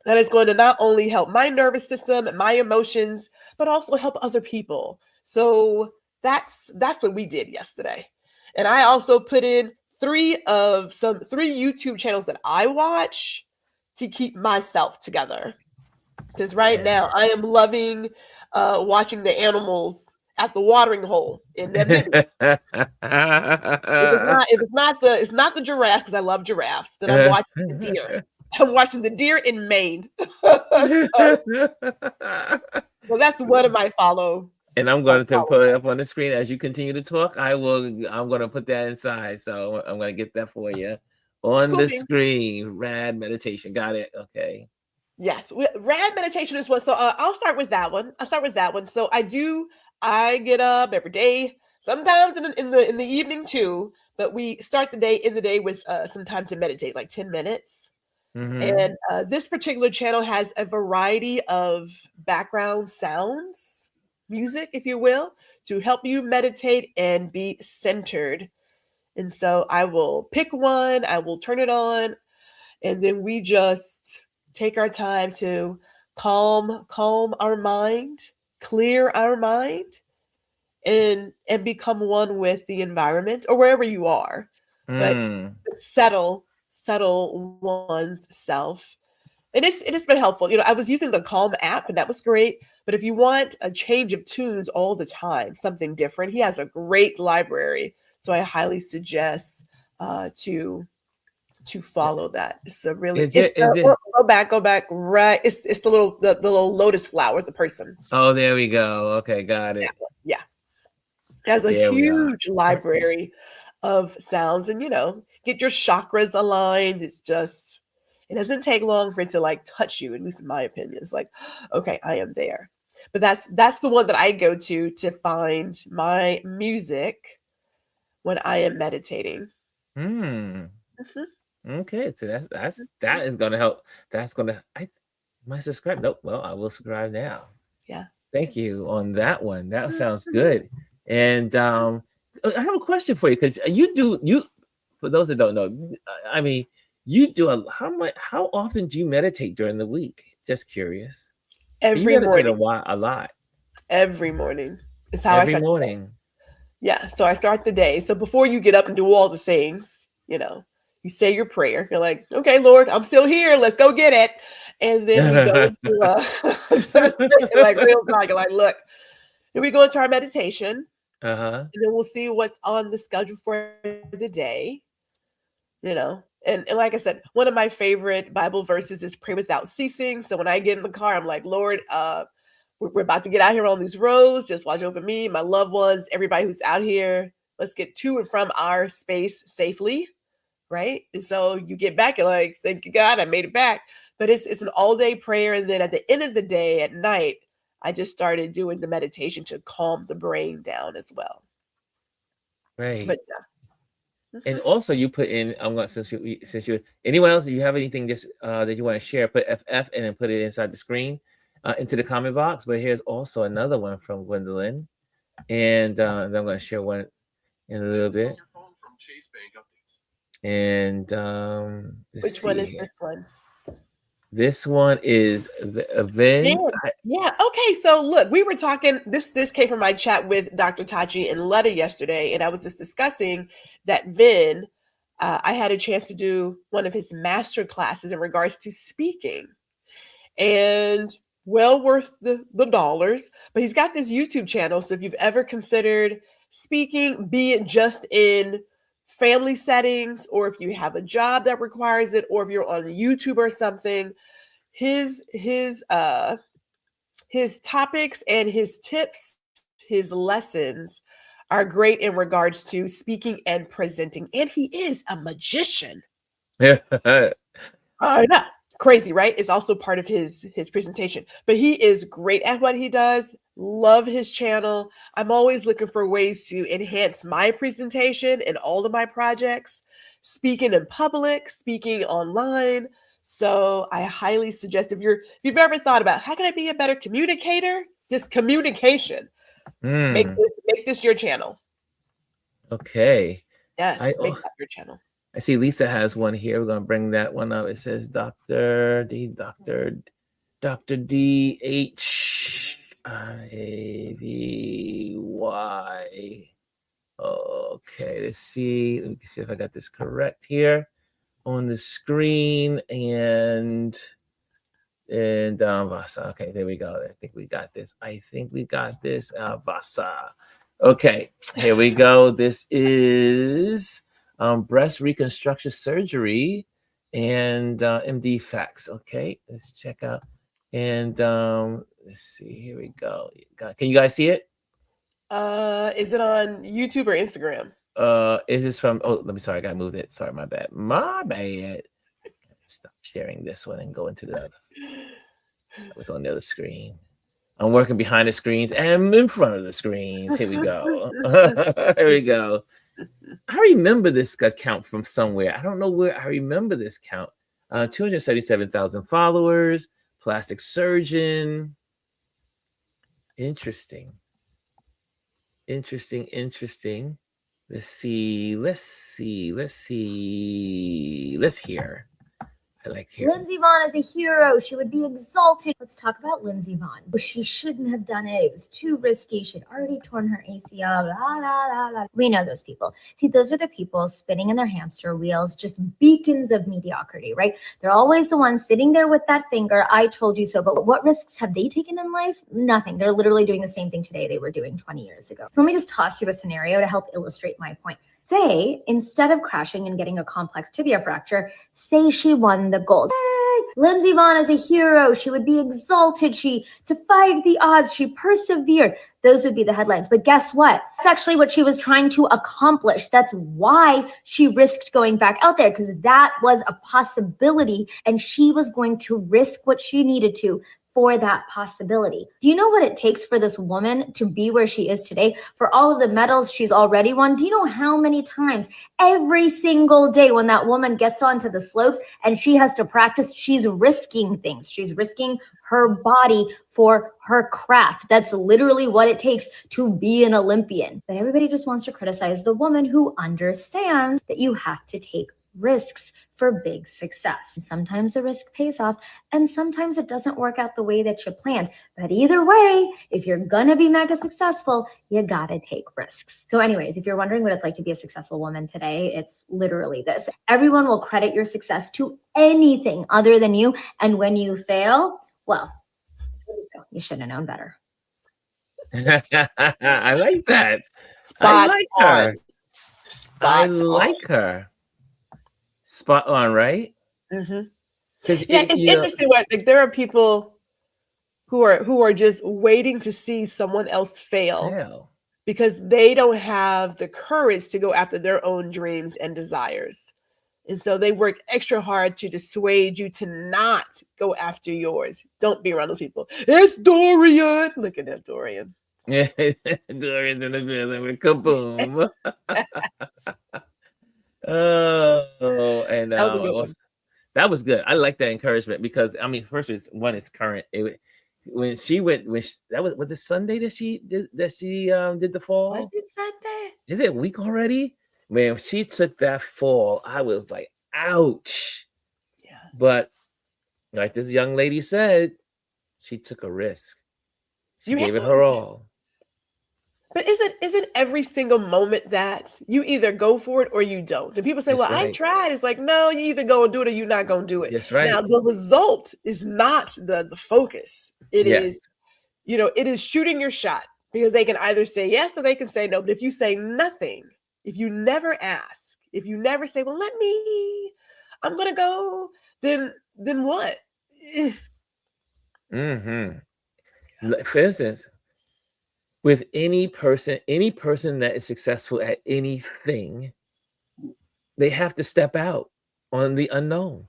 that is going to not only help my nervous system and my emotions, but also help other people. So that's what we did yesterday. And I also put in 3 YouTube channels that I watch to keep myself together. Because right now I am loving watching the animals at the watering hole in Namibia. It's not the giraffe, because I love giraffes. Then I'm watching the deer. I'm watching the deer in Maine. So that's one of my follow. And I'm going to put it up on the screen as you continue to talk. I'm going to put that inside. So I'm going to get that for you on the screen. Rad meditation. Got it. Okay. Yes, rad meditation is one. So I'll start with that one. So I get up every day, sometimes in the evening too. But we start the day with some time to meditate, like 10 minutes. And this particular channel has a variety of background sounds, music, if you will, to help you meditate and be centered. And so I will pick one, I will turn it on, and then we just take our time to calm our mind, clear our mind, and become one with the environment or wherever you are. But settle oneself. And it has been helpful. I was using the Calm app, and that was great. But if you want a change of tunes all the time, something different, he has a great library. So I highly suggest to follow that. It's a really go back right. It's the little lotus flower, the person. Oh, there we go. Okay, got it. Yeah. It has a huge library of sounds, and get your chakras aligned. It doesn't take long for it to like touch you, at least in my opinion. It's like, okay, I am there. But that's the one that I go to find my music when I am meditating. Okay, so that is gonna help. I might subscribe. Nope. Well, I will subscribe now. Yeah. Thank you on that one. That sounds good. And I have a question for you, because you for those that don't know, I mean, you do how often do you meditate during the week? Just curious. Every you meditate morning. a lot. Every morning is how every morning. Yeah. So I start the day. So before you get up and do all the things, you say your prayer. You're like, okay, Lord, I'm still here. Let's go get it. And then we go to like real talk. Like, look, then we go into our meditation. And then we'll see what's on the schedule for the day. And like I said, one of my favorite Bible verses is pray without ceasing. So when I get in the car, I'm like, Lord, we're about to get out here on these roads. Just watch over me, my loved ones, everybody who's out here. Let's get to and from our space safely. Right. And so you get back and like, thank you, God, I made it back. But it's an all day prayer. And then at the end of the day, at night, I just started doing the meditation to calm the brain down as well. Right. But yeah. And also you put in, I'm going to, since you, anyone else, if you have anything just that you want to share, put FF and then put it inside the screen into the comment box. But here's also another one from Gwendolyn. And then I'm going to share one in a little bit. And which one is this one? This one is Vin. Yeah. Okay. So look, we were talking. This came from my chat with Dr. Tachi and Letta yesterday, and I was just discussing that Vin. I had a chance to do one of his master classes in regards to speaking, and well worth the dollars. But he's got this YouTube channel. So if you've ever considered speaking, be it just in family settings, or if you have a job that requires it, or if you're on YouTube or something, his topics and his tips, his lessons are great in regards to speaking and presenting. And he is a magician. Yeah. I know. Crazy, right? It's also part of his presentation, but he is great at what he does. Love his channel. I'm always looking for ways to enhance my presentation in all of my projects, speaking in public, speaking online. So I highly suggest if you've ever thought about how can I be a better communicator, just communication, make this your channel. Okay. Yes, make that your channel. I see Lisa has one here. We're going to bring that one up. It says Dr. DHIAVY. Okay, let's see. Let me see if I got this correct here on the screen. And Vasa. Okay, there we go. I think we got this. Vasa. Okay, here we go. This is breast reconstruction surgery and MD facts. Okay, let's check out. And let's see. Here we go. Can you guys see it? Is it on YouTube or Instagram? It is from. Oh, sorry, I gotta move it. Sorry, my bad. stop sharing this one and go into the other. That was on the other screen. I'm working behind the screens and in front of the screens. Here we go. Here we go. I remember this account from somewhere. I don't know where I remember this count. 277,000 followers, plastic surgeon. Interesting. Let's hear. I like hearing. Lindsey Vonn is a hero. She would be exalted. Let's talk about Lindsey Vonn. She shouldn't have done it. It was too risky. She'd already torn her ACL. Blah, blah, blah, blah. We know those people. See, those are the people spinning in their hamster wheels, just beacons of mediocrity, right? They're always the ones sitting there with that finger. I told you so. But what risks have they taken in life? Nothing. They're literally doing the same thing today they were doing 20 years ago. So let me just toss you a scenario to help illustrate my point. Say, instead of crashing and getting a complex tibia fracture, say she won the gold. Yay! Lindsey Vonn is a hero. She would be exalted. She defied the odds. She persevered. Those would be the headlines. But guess what? That's actually what she was trying to accomplish. That's why she risked going back out there, because that was a possibility, and she was going to risk what she needed to for that possibility. Do you know what it takes for this woman to be where she is today? For all of the medals she's already won? Do you know how many times every single day when that woman gets onto the slopes and she has to practice, she's risking things. She's risking her body for her craft. That's literally what it takes to be an Olympian. But everybody just wants to criticize the woman who understands that you have to take risks for big success. Sometimes the risk pays off, and sometimes it doesn't work out the way that you planned. But either way, if you're gonna be mega successful, you gotta take risks. So anyways, if you're wondering what it's like to be a successful woman today, it's literally this. Everyone will credit your success to anything other than you. And when you fail, well, you should have known better. I like that. Spot I like on. her. Spot like her. Spot on, right? Mm-hmm. Yeah, it's interesting. Like, there are people who are just waiting to see someone else fail because they don't have the courage to go after their own dreams and desires. And so they work extra hard to dissuade you to not go after yours. Don't be around those people. It's Dorian. Look at that, Dorian. Yeah, Dorian's in the building with kaboom. And that was a good one. That was good. I like that encouragement because I mean, first it's current. When she went, was it Sunday that she did the fall? Was it Sunday? Is it a week already? Man, she took that fall, I was like, ouch. Yeah. But like this young lady said, she took a risk. She gave it her all. But isn't every single moment that you either go for it or you don't? And people say, "Well, I tried." It's like, no, you either go and do it or you're not going to do it. That's right. Now, the result is not the focus. It is, it is shooting your shot, because they can either say yes or they can say no. But if you say nothing, if you never ask, if you never say, "Well, I'm going to go," then what? Mm-hmm. For instance, with any person that is successful at anything, they have to step out on the unknown.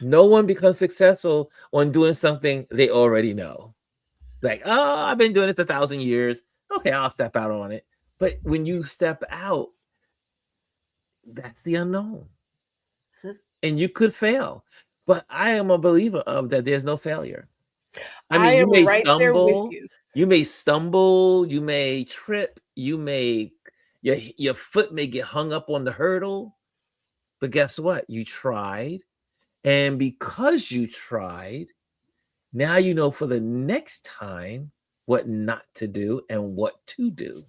No one becomes successful on doing something they already know. Like, oh, I've been doing this 1,000 years. Okay, I'll step out on it. But when you step out, that's the unknown. And you could fail. But I am a believer of that there's no failure. I mean, you may stumble. You may stumble, you may trip, your foot may get hung up on the hurdle, but guess what? You tried. And because you tried, now you know for the next time what not to do and what to do.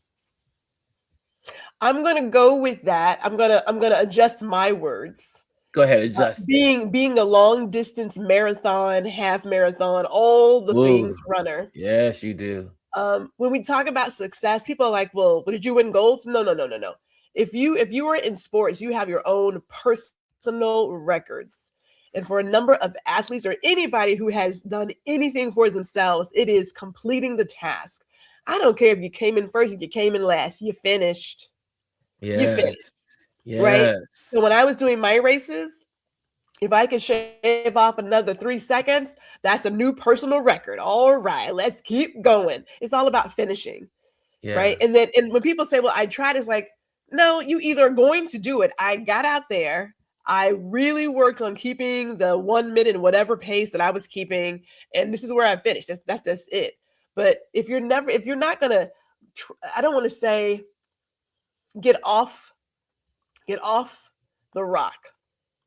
I'm going to go with that. I'm going to adjust my words. Go ahead, adjust. Being a long distance marathon, half marathon, all the things runner. Yes, you do. When we talk about success, people are like, "Well, did you win gold?" No. If you are in sports, you have your own personal records. And for a number of athletes or anybody who has done anything for themselves, it is completing the task. I don't care if you came in first, if you came in last, you finished. Yes. You finished. Yes. Right? So when I was doing my races, If I can shave off another 3 seconds, that's a new personal record. All right, let's keep going. It's all about finishing, right? And when people say, well, I tried, it's like, no, you either are going to do it. I got out there. I really worked on keeping the 1 minute, whatever pace that I was keeping. And this is where I finished. That's just it. But if you're not going to, I don't want to say get off the rock,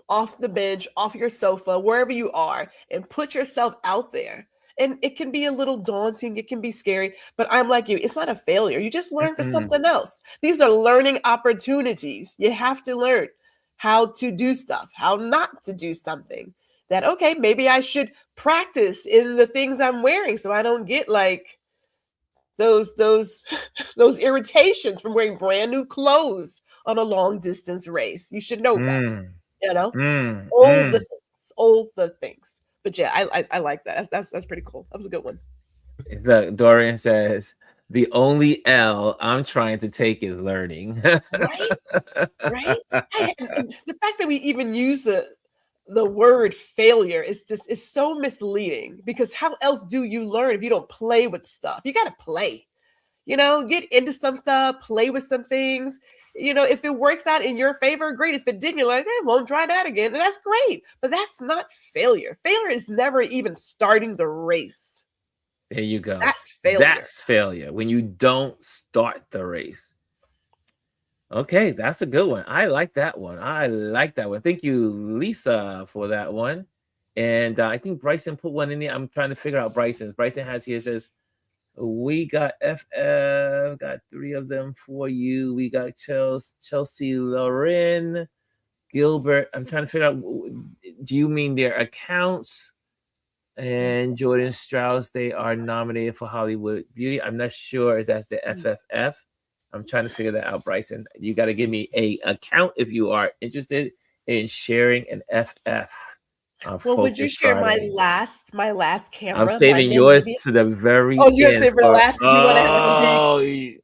off the bench, off your sofa, wherever you are, and put yourself out there. And it can be a little daunting. It can be scary, but I'm like you. It's not a failure. You just learn for something else. These are learning opportunities. You have to learn how to do stuff, how not to do something. That, okay, maybe I should practice in the things I'm wearing so I don't get like those irritations from wearing brand new clothes on a long distance race. You should know better. You know, all the things. But yeah, I like that. That's pretty cool. That was a good one. Dorian says, the only L I'm trying to take is learning. Right? And the fact that we even use the word failure is so misleading, because how else do you learn if you don't play with stuff? You got to play. You know, get into some stuff, play with some things. You know, if it works out in your favor, great. If it didn't, you're like, won't try that again. And that's great. But that's not failure. Failure is never even starting the race. There you go. That's failure. That's failure, when you don't start the race. Okay, that's a good one. I like that one. Thank you, Lisa, for that one. And I think Bryson put one in there. I'm trying to figure out Bryson. Bryson has here, says, we got FF, got 3 of them for you. We got Chelsea Lauren, Gilbert. I'm trying to figure out, do you mean their accounts? And Jordan Strauss, they are nominated for Hollywood Beauty. I'm not sure if that's the FFF. I'm trying to figure that out, Bryson. You got to give me a account if you are interested in sharing an FF. Well, would you share Friday. my last camera? I'm saving yours to the very end. Oh, you have to say for the last, because you want to have a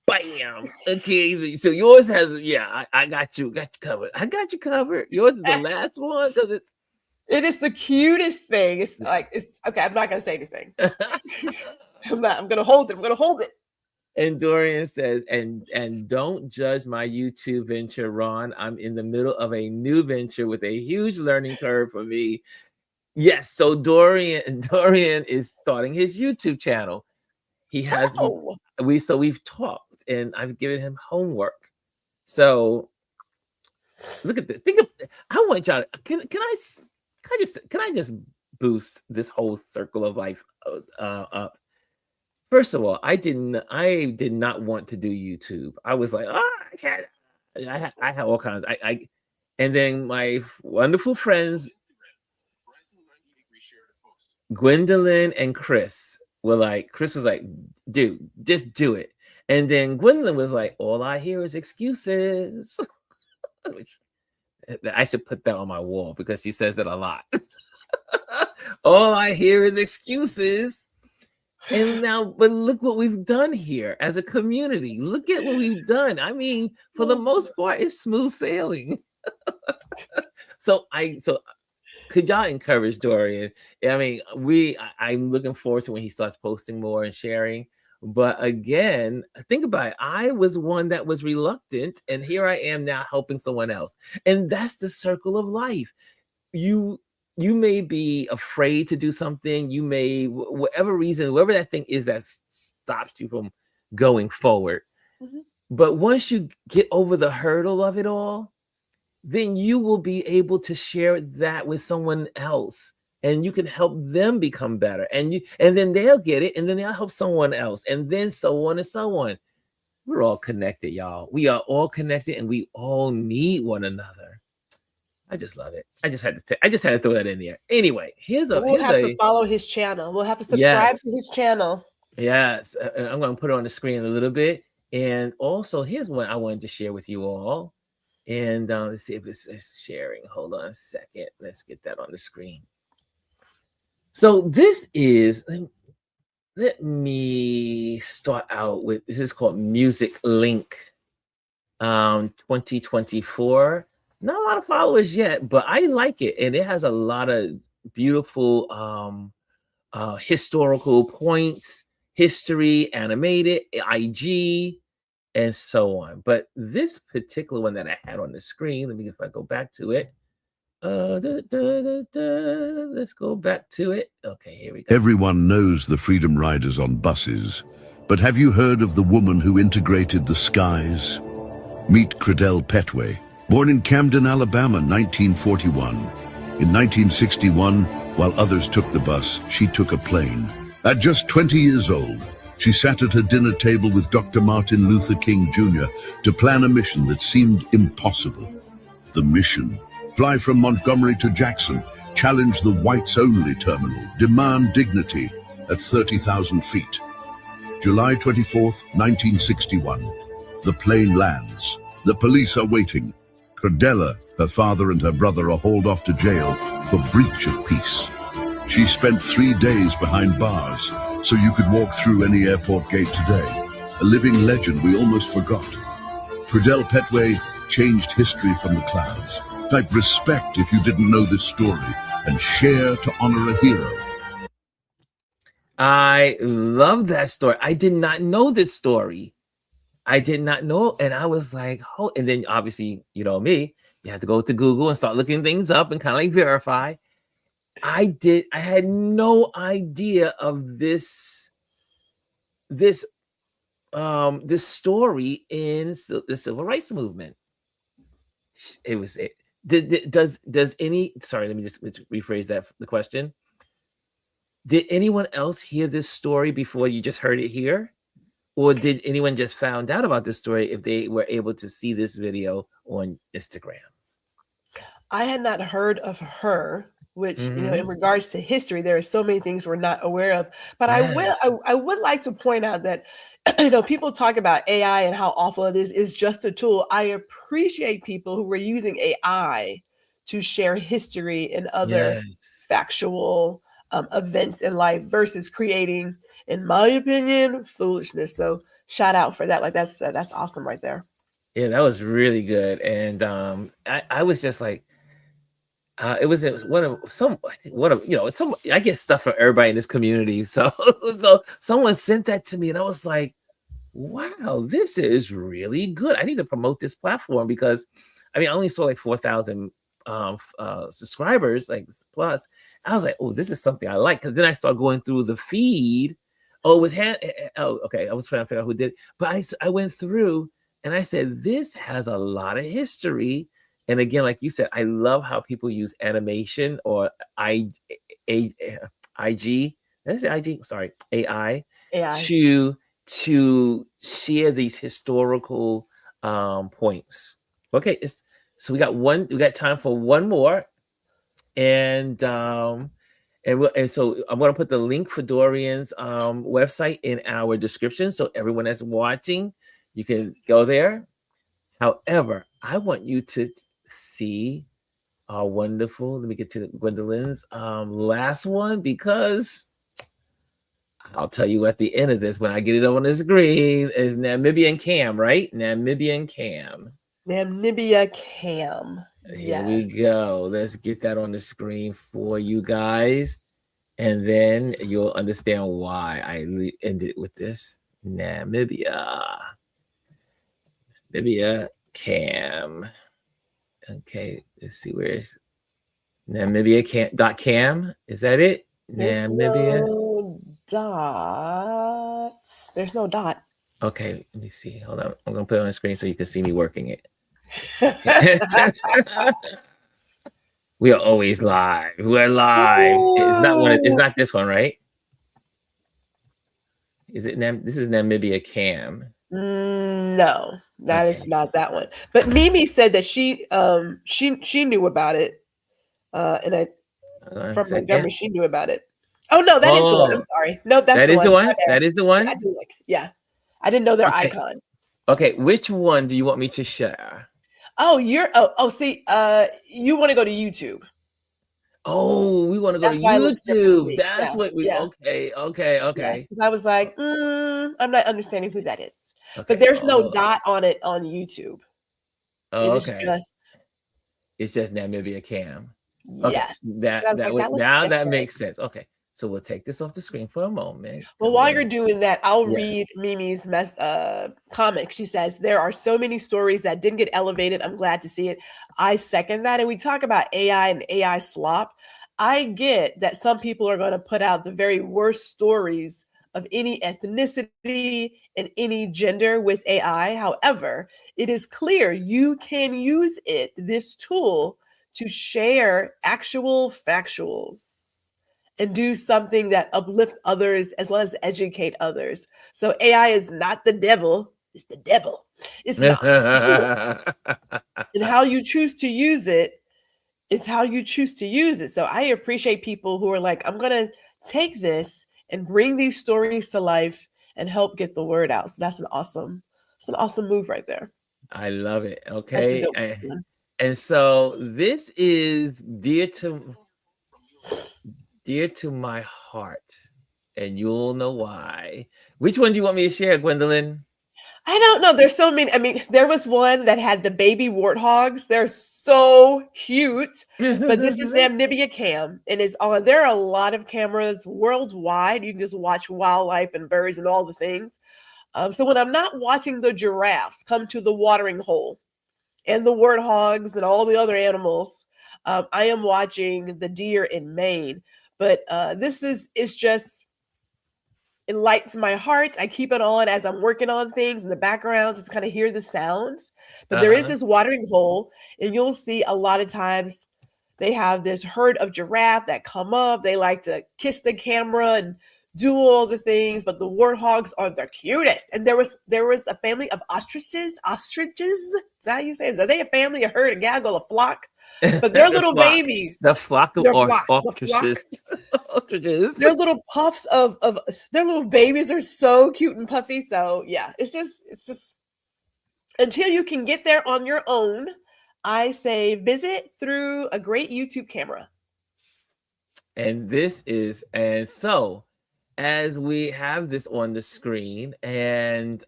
bam. Okay, so yours has, I got you covered. Yours is the last one, because it is the cutest thing. It's like, okay, I'm not going to say anything. I'm going to hold it. And Dorian says, and don't judge my YouTube venture, Ron. I'm in the middle of a new venture with a huge learning curve for me. Yes, so Dorian is starting his YouTube channel. He has we've talked, and I've given him homework. So look at this. I want y'all. Can I just boost this whole circle of life up? First of all, I did not want to do YouTube. I was like, I can't. I have all kinds. And then my wonderful friends, Gwendolyn and Chris were like, Chris was like, dude, just do it. And then Gwendolyn was like, all I hear is excuses. Which I should put that on my wall, because she says that a lot. All I hear is excuses. And now, but look what we've done here as a community. Look at what we've done. I mean, for the most part, it's smooth sailing. So could y'all encourage Dorian? I mean, I'm looking forward to when he starts posting more and sharing. But again, think about it. I was one that was reluctant, and here I am now helping someone else. And that's the circle of life. You may be afraid to do something. You may, whatever reason, whatever that thing is that stops you from going forward. Mm-hmm. But once you get over the hurdle of it all, then you will be able to share that with someone else, and you can help them become better. And then they'll get it, and then they'll help someone else, and then so on and so on. We're all connected, y'all. We are all connected, and we all need one another. I just love it. I just had to throw that in there. Anyway, we'll have to follow his channel. We'll have to subscribe to his channel. Yes, I'm going to put it on the screen a little bit. And also, here's one I wanted to share with you all. And let's see if it's sharing. Hold on a second. Let's get that on the screen. So this is, let me start out with, this is called Music Link 2024. Not a lot of followers yet, but I like it, and it has a lot of beautiful historical points, history, animated, IG, and so on. But this particular one that I had on the screen, let me if I go back to it. Let's go back to it. Okay, here we go. Everyone knows the Freedom Riders on buses, but have you heard of the woman who integrated the skies? Meet Credell Petway, born in Camden, Alabama, 1941. In 1961, while others took the bus, she took a plane. At just 20 years old, she sat at her dinner table with Dr. Martin Luther King Jr. to plan a mission that seemed impossible. The mission: fly from Montgomery to Jackson, challenge the whites-only terminal, demand dignity at 30,000 feet. July 24th, 1961. The plane lands. The police are waiting. Credella, her father, and her brother are hauled off to jail for breach of peace. She spent 3 days behind bars, so you could walk through any airport gate today. A living legend we almost forgot. Credell Petway changed history from the clouds. Type respect if you didn't know this story, and share to honor a hero. I love that story. I did not know this story. I did not know, and I was like, oh, and then obviously, you know me, you have to go to Google and start looking things up and kind of like verify. I had no idea of this story in the civil rights movement. Does any, sorry, let me just rephrase the question. Did anyone else hear this story before you just heard it here? Or did anyone just found out about this story if they were able to see this video on Instagram? I had not heard of her, which, you know, in regards to history, there are so many things we're not aware of. But yes. I would like to point out that, you know, people talk about AI and how awful it is just a tool. I appreciate people who were using AI to share history and other factual events in life versus creating, in my opinion, foolishness. So shout out for that. Like that's awesome right there. Yeah, that was really good. And I was just like, it was one of you know, some, I get stuff from everybody in this community. So someone sent that to me and I was like, wow, this is really good. I need to promote this platform because I mean, I only saw like 4,000 subscribers, like plus. I was like, oh, this is something I like. Because then I started going through the feed. Oh, okay. I was trying to figure out who did, but I went through and I said, this has a lot of history. And again, like you said, I love how people use animation or IG. That's IG. Sorry, AI. To share these historical points. Okay, so we got time for one more, and so I'm going to put the link for Dorian's website in our description, so everyone that's watching, you can go there. However, I want you to see our wonderful. Let me get to Gwendolyn's last one because I'll tell you at the end of this when I get it on the screen is Namibian Cam, right? Namibian Cam. Here we go. Let's get that on the screen for you guys. And then you'll understand why I ended with this. Namibia Cam. Okay, let's see, where is Namibia.cam? Is that it? Namibia. There's no dot. Okay, let me see. Hold on. I'm gonna put it on the screen so you can see me working it. We are always live. We're live. It's not this one, right? Is it this is Namibia Cam? No, that is not that one. But Mimi said that she knew about it. And from Montgomery, she knew about it. Oh no, that is the one. I'm sorry. No, that is the one. That is the one. I do like, yeah. I didn't know their icon. Okay, which one do you want me to share? Oh, see, you want to go to YouTube. Oh, we want to go to YouTube. That's what we. Okay. Yeah, I was like, I'm not understanding who that is. Okay. But there's no dot on it on YouTube. Oh, okay. It's just Namibia Cam. Yes. Okay, that makes sense. Okay, so we'll take this off the screen for a moment. Well, while you're doing that, I'll read Mimi's comment. She says, there are so many stories that didn't get elevated. I'm glad to see it. I second that. And we talk about AI and AI slop. I get that some people are going to put out the very worst stories of any ethnicity and any gender with AI. However, it is clear you can use this tool, to share actual factuals and do something that uplift others as well as educate others. So AI is not the devil. It's the devil. It's not. It's a tool. And how you choose to use it is how you choose to use it. So I appreciate people who are like, I'm going to take this and bring these stories to life and help get the word out. So that's an awesome move right there. I love it. Okay. And so this is dear to my heart, and you'll know why. Which one do you want me to share, Gwendolyn? I don't know. There's so many. I mean, there was one that had the baby warthogs. They're so cute. But this is Namibia Cam, and it's on. There are a lot of cameras worldwide. You can just watch wildlife and birds and all the things. So when I'm not watching the giraffes come to the watering hole and the warthogs and all the other animals, I am watching the deer in Maine. But this is just, it lights my heart. I keep it on as I'm working on things in the background, just kind of hear the sounds. But there is this watering hole, and you'll see a lot of times they have this herd of giraffe that come up. They like to kiss the camera and do all the things, but the warthogs are the cutest. And there was a family of ostriches. Is that how you say it? Are they a family, a herd, a gaggle, a flock? But they're little babies. The flock of ostriches. Ostriches. They're little puffs of their little babies are so cute and puffy. So yeah, it's just until you can get there on your own, I say visit through a great YouTube camera. And so as we have this on the screen, and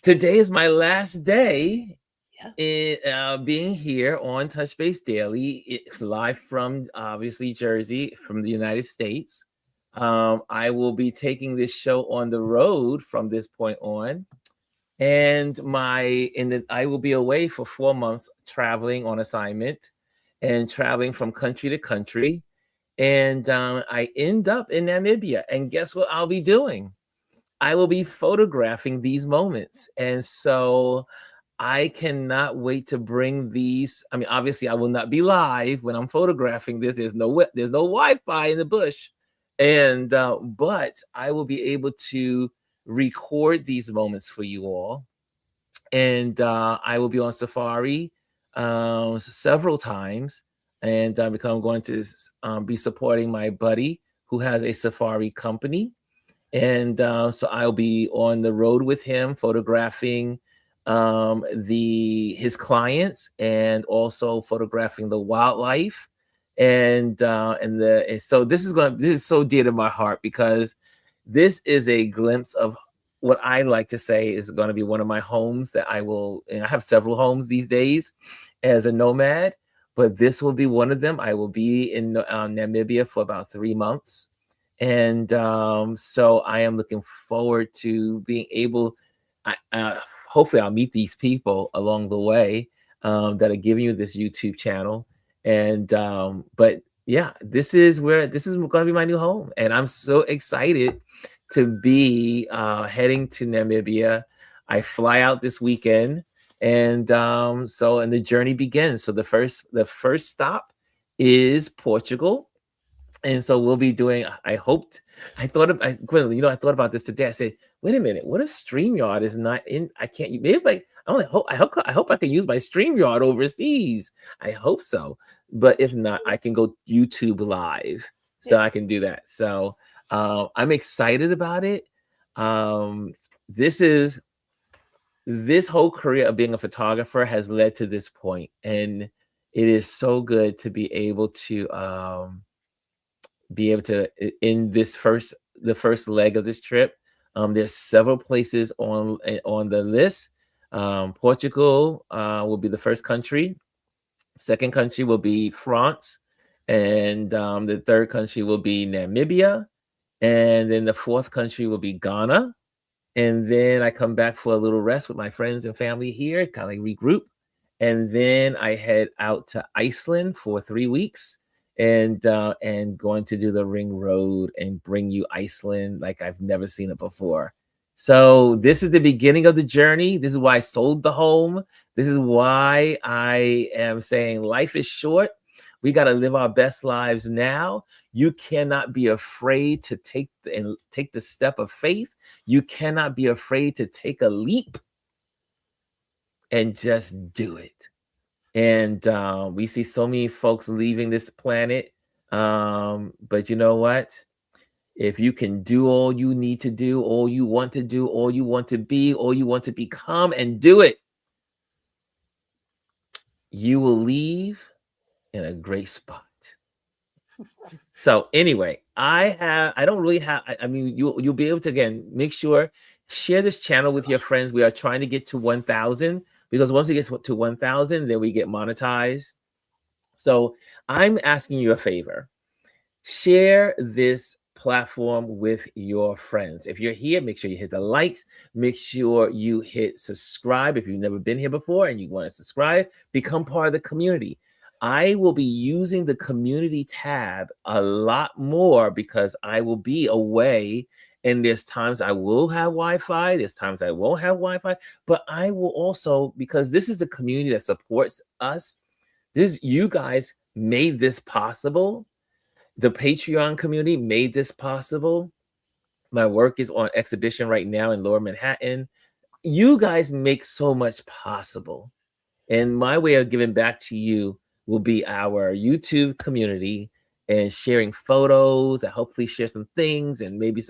today is my last day in being here on Touch Base Daily. It's live from obviously Jersey, from the United States. I will be taking this show on the road from this point on, and I will be away for 4 months, traveling on assignment and traveling from country to country. And I end up in Namibia, and guess what I'll be doing? I will be photographing these moments. And so I cannot wait to bring these. I mean, obviously I will not be live when I'm photographing this. There's no Wi-Fi in the bush. And but I will be able to record these moments for you all. And I will be on safari several times. And because I'm going to be supporting my buddy who has a safari company. And so I'll be on the road with him, photographing his clients, and also photographing the wildlife. And so this is so dear to my heart, because this is a glimpse of what I like to say is going to be one of my homes that I have several homes these days as a nomad, but this will be one of them. I will be in Namibia for about 3 months. And so I am looking forward to being able, hopefully I'll meet these people along the way that are giving you this YouTube channel. And but yeah, this is going to be my new home. And I'm so excited to be heading to Namibia. I fly out this weekend. And the journey begins. So the first stop is Portugal. And so we'll be doing, I thought about this today. I said, wait a minute, what if StreamYard is not in? I can't, maybe like, I hope I can use my StreamYard overseas. I hope so. But if not, I can go YouTube live. So I can do that. So I'm excited about it. This whole career of being a photographer has led to this point, and it is so good to be able to in the first leg of this trip. There's several places on the list. Portugal will be the first country. Second country will be France. And the third country will be Namibia. And then the fourth country will be Ghana. And then I come back for a little rest with my friends and family here, kind of like regroup. And then I head out to Iceland for 3 weeks and going to do the ring road and bring you Iceland like I've never seen it before. So this is the beginning of the journey. This is why I sold the home. This is why I am saying life is short. We got to live our best lives now. You cannot be afraid to take the step of faith. You cannot be afraid to take a leap and just do it. And we see so many folks leaving this planet. But you know what? If you can do all you need to do, all you want to do, all you want to be, all you want to become, and do it, you will leave in a great spot. So anyway, I don't really have, I mean, you'll be able to, again, make sure, share this channel with your friends. We are trying to get to 1,000, because once we get to 1,000, then we get monetized. So I'm asking you a favor. Share this platform with your friends. If you're here, make sure you hit the likes. Make sure you hit subscribe. If you've never been here before and you want to subscribe, become part of the community. I will be using the community tab a lot more because I will be away, and there's times I will have Wi-Fi, there's times I won't have Wi-Fi, but I will also, because this is the community that supports us, you guys made this possible. The Patreon community made this possible. My work is on exhibition right now in Lower Manhattan. You guys make so much possible. And my way of giving back to you will be our YouTube community and sharing photos. I hopefully share some things and maybe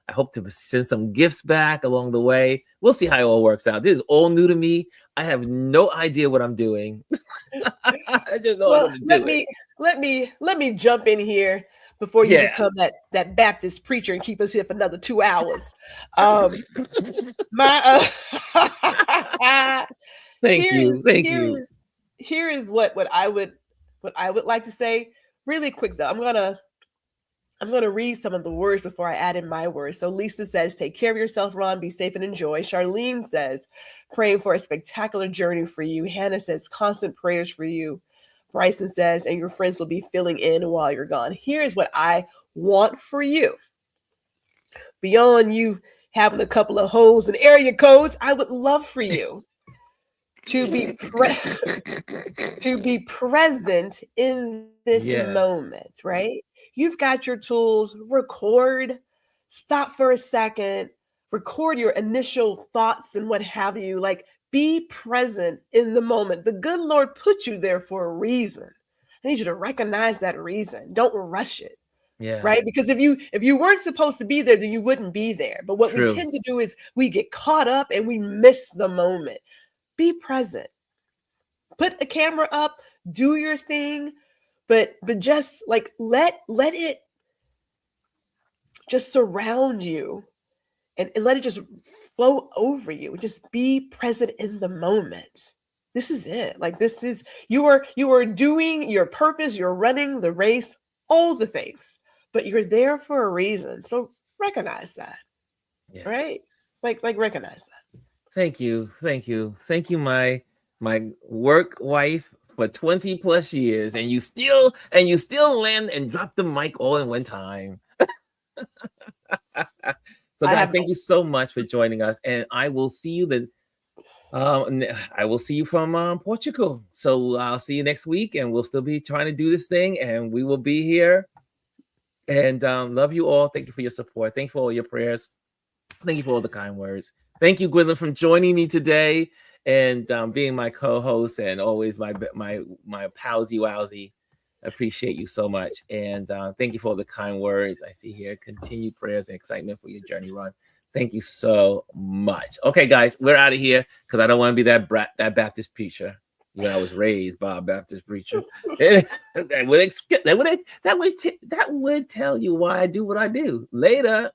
I hope to send some gifts back along the way. We'll see how it all works out. This is all new to me. I have no idea what I'm doing. I just know I'm gonna do it. Let me jump in here before you become that Baptist preacher and keep us here for another 2 hours. Thank you. Here is what I would like to say really quick though. I'm gonna read some of the words before I add in my words. So Lisa says, take care of yourself, Ron, be safe and enjoy. Charlene says, praying for a spectacular journey for you. Hannah says, constant prayers for you. Bryson says, and your friends will be filling in while you're gone. Here is what I want for you. Beyond you having a couple of holes and area codes, I would love for you to be present in this moment, right? You've got your tools. Record, stop for a second, record your initial thoughts and what have you. Like, be present in the moment. The good Lord put you there for a reason. I need you to recognize that reason. Don't rush it. Yeah. Right. Because if you weren't supposed to be there, then you wouldn't be there. But what we tend to do is we get caught up and we miss the moment. Be present. Put a camera up, do your thing, but just like let it just surround you and let it just flow over you. Just be present in the moment. This is it. Like, this is, you are doing your purpose, you're running the race, all the things, but you're there for a reason. So recognize that. Yes. Right? Like recognize that. Thank you. My work wife for 20 plus years, and you still land and drop the mic all in one time. So guys, thank you so much for joining us, and I will see you from Portugal. So I'll see you next week, and we'll still be trying to do this thing, and we will be here. And love you all. Thank you for your support. Thank you for all your prayers. Thank you for all the kind words. Thank you, Gwendolyn, for joining me today and being my co-host and always my palsy wowsy. I appreciate you so much. And thank you for all the kind words. I see here continued prayers and excitement for your journey, Ron. Thank you so much. Okay, guys, we're out of here because I don't want to be that Baptist preacher. When I was raised by a Baptist preacher, that would tell you why I do what I do. Later.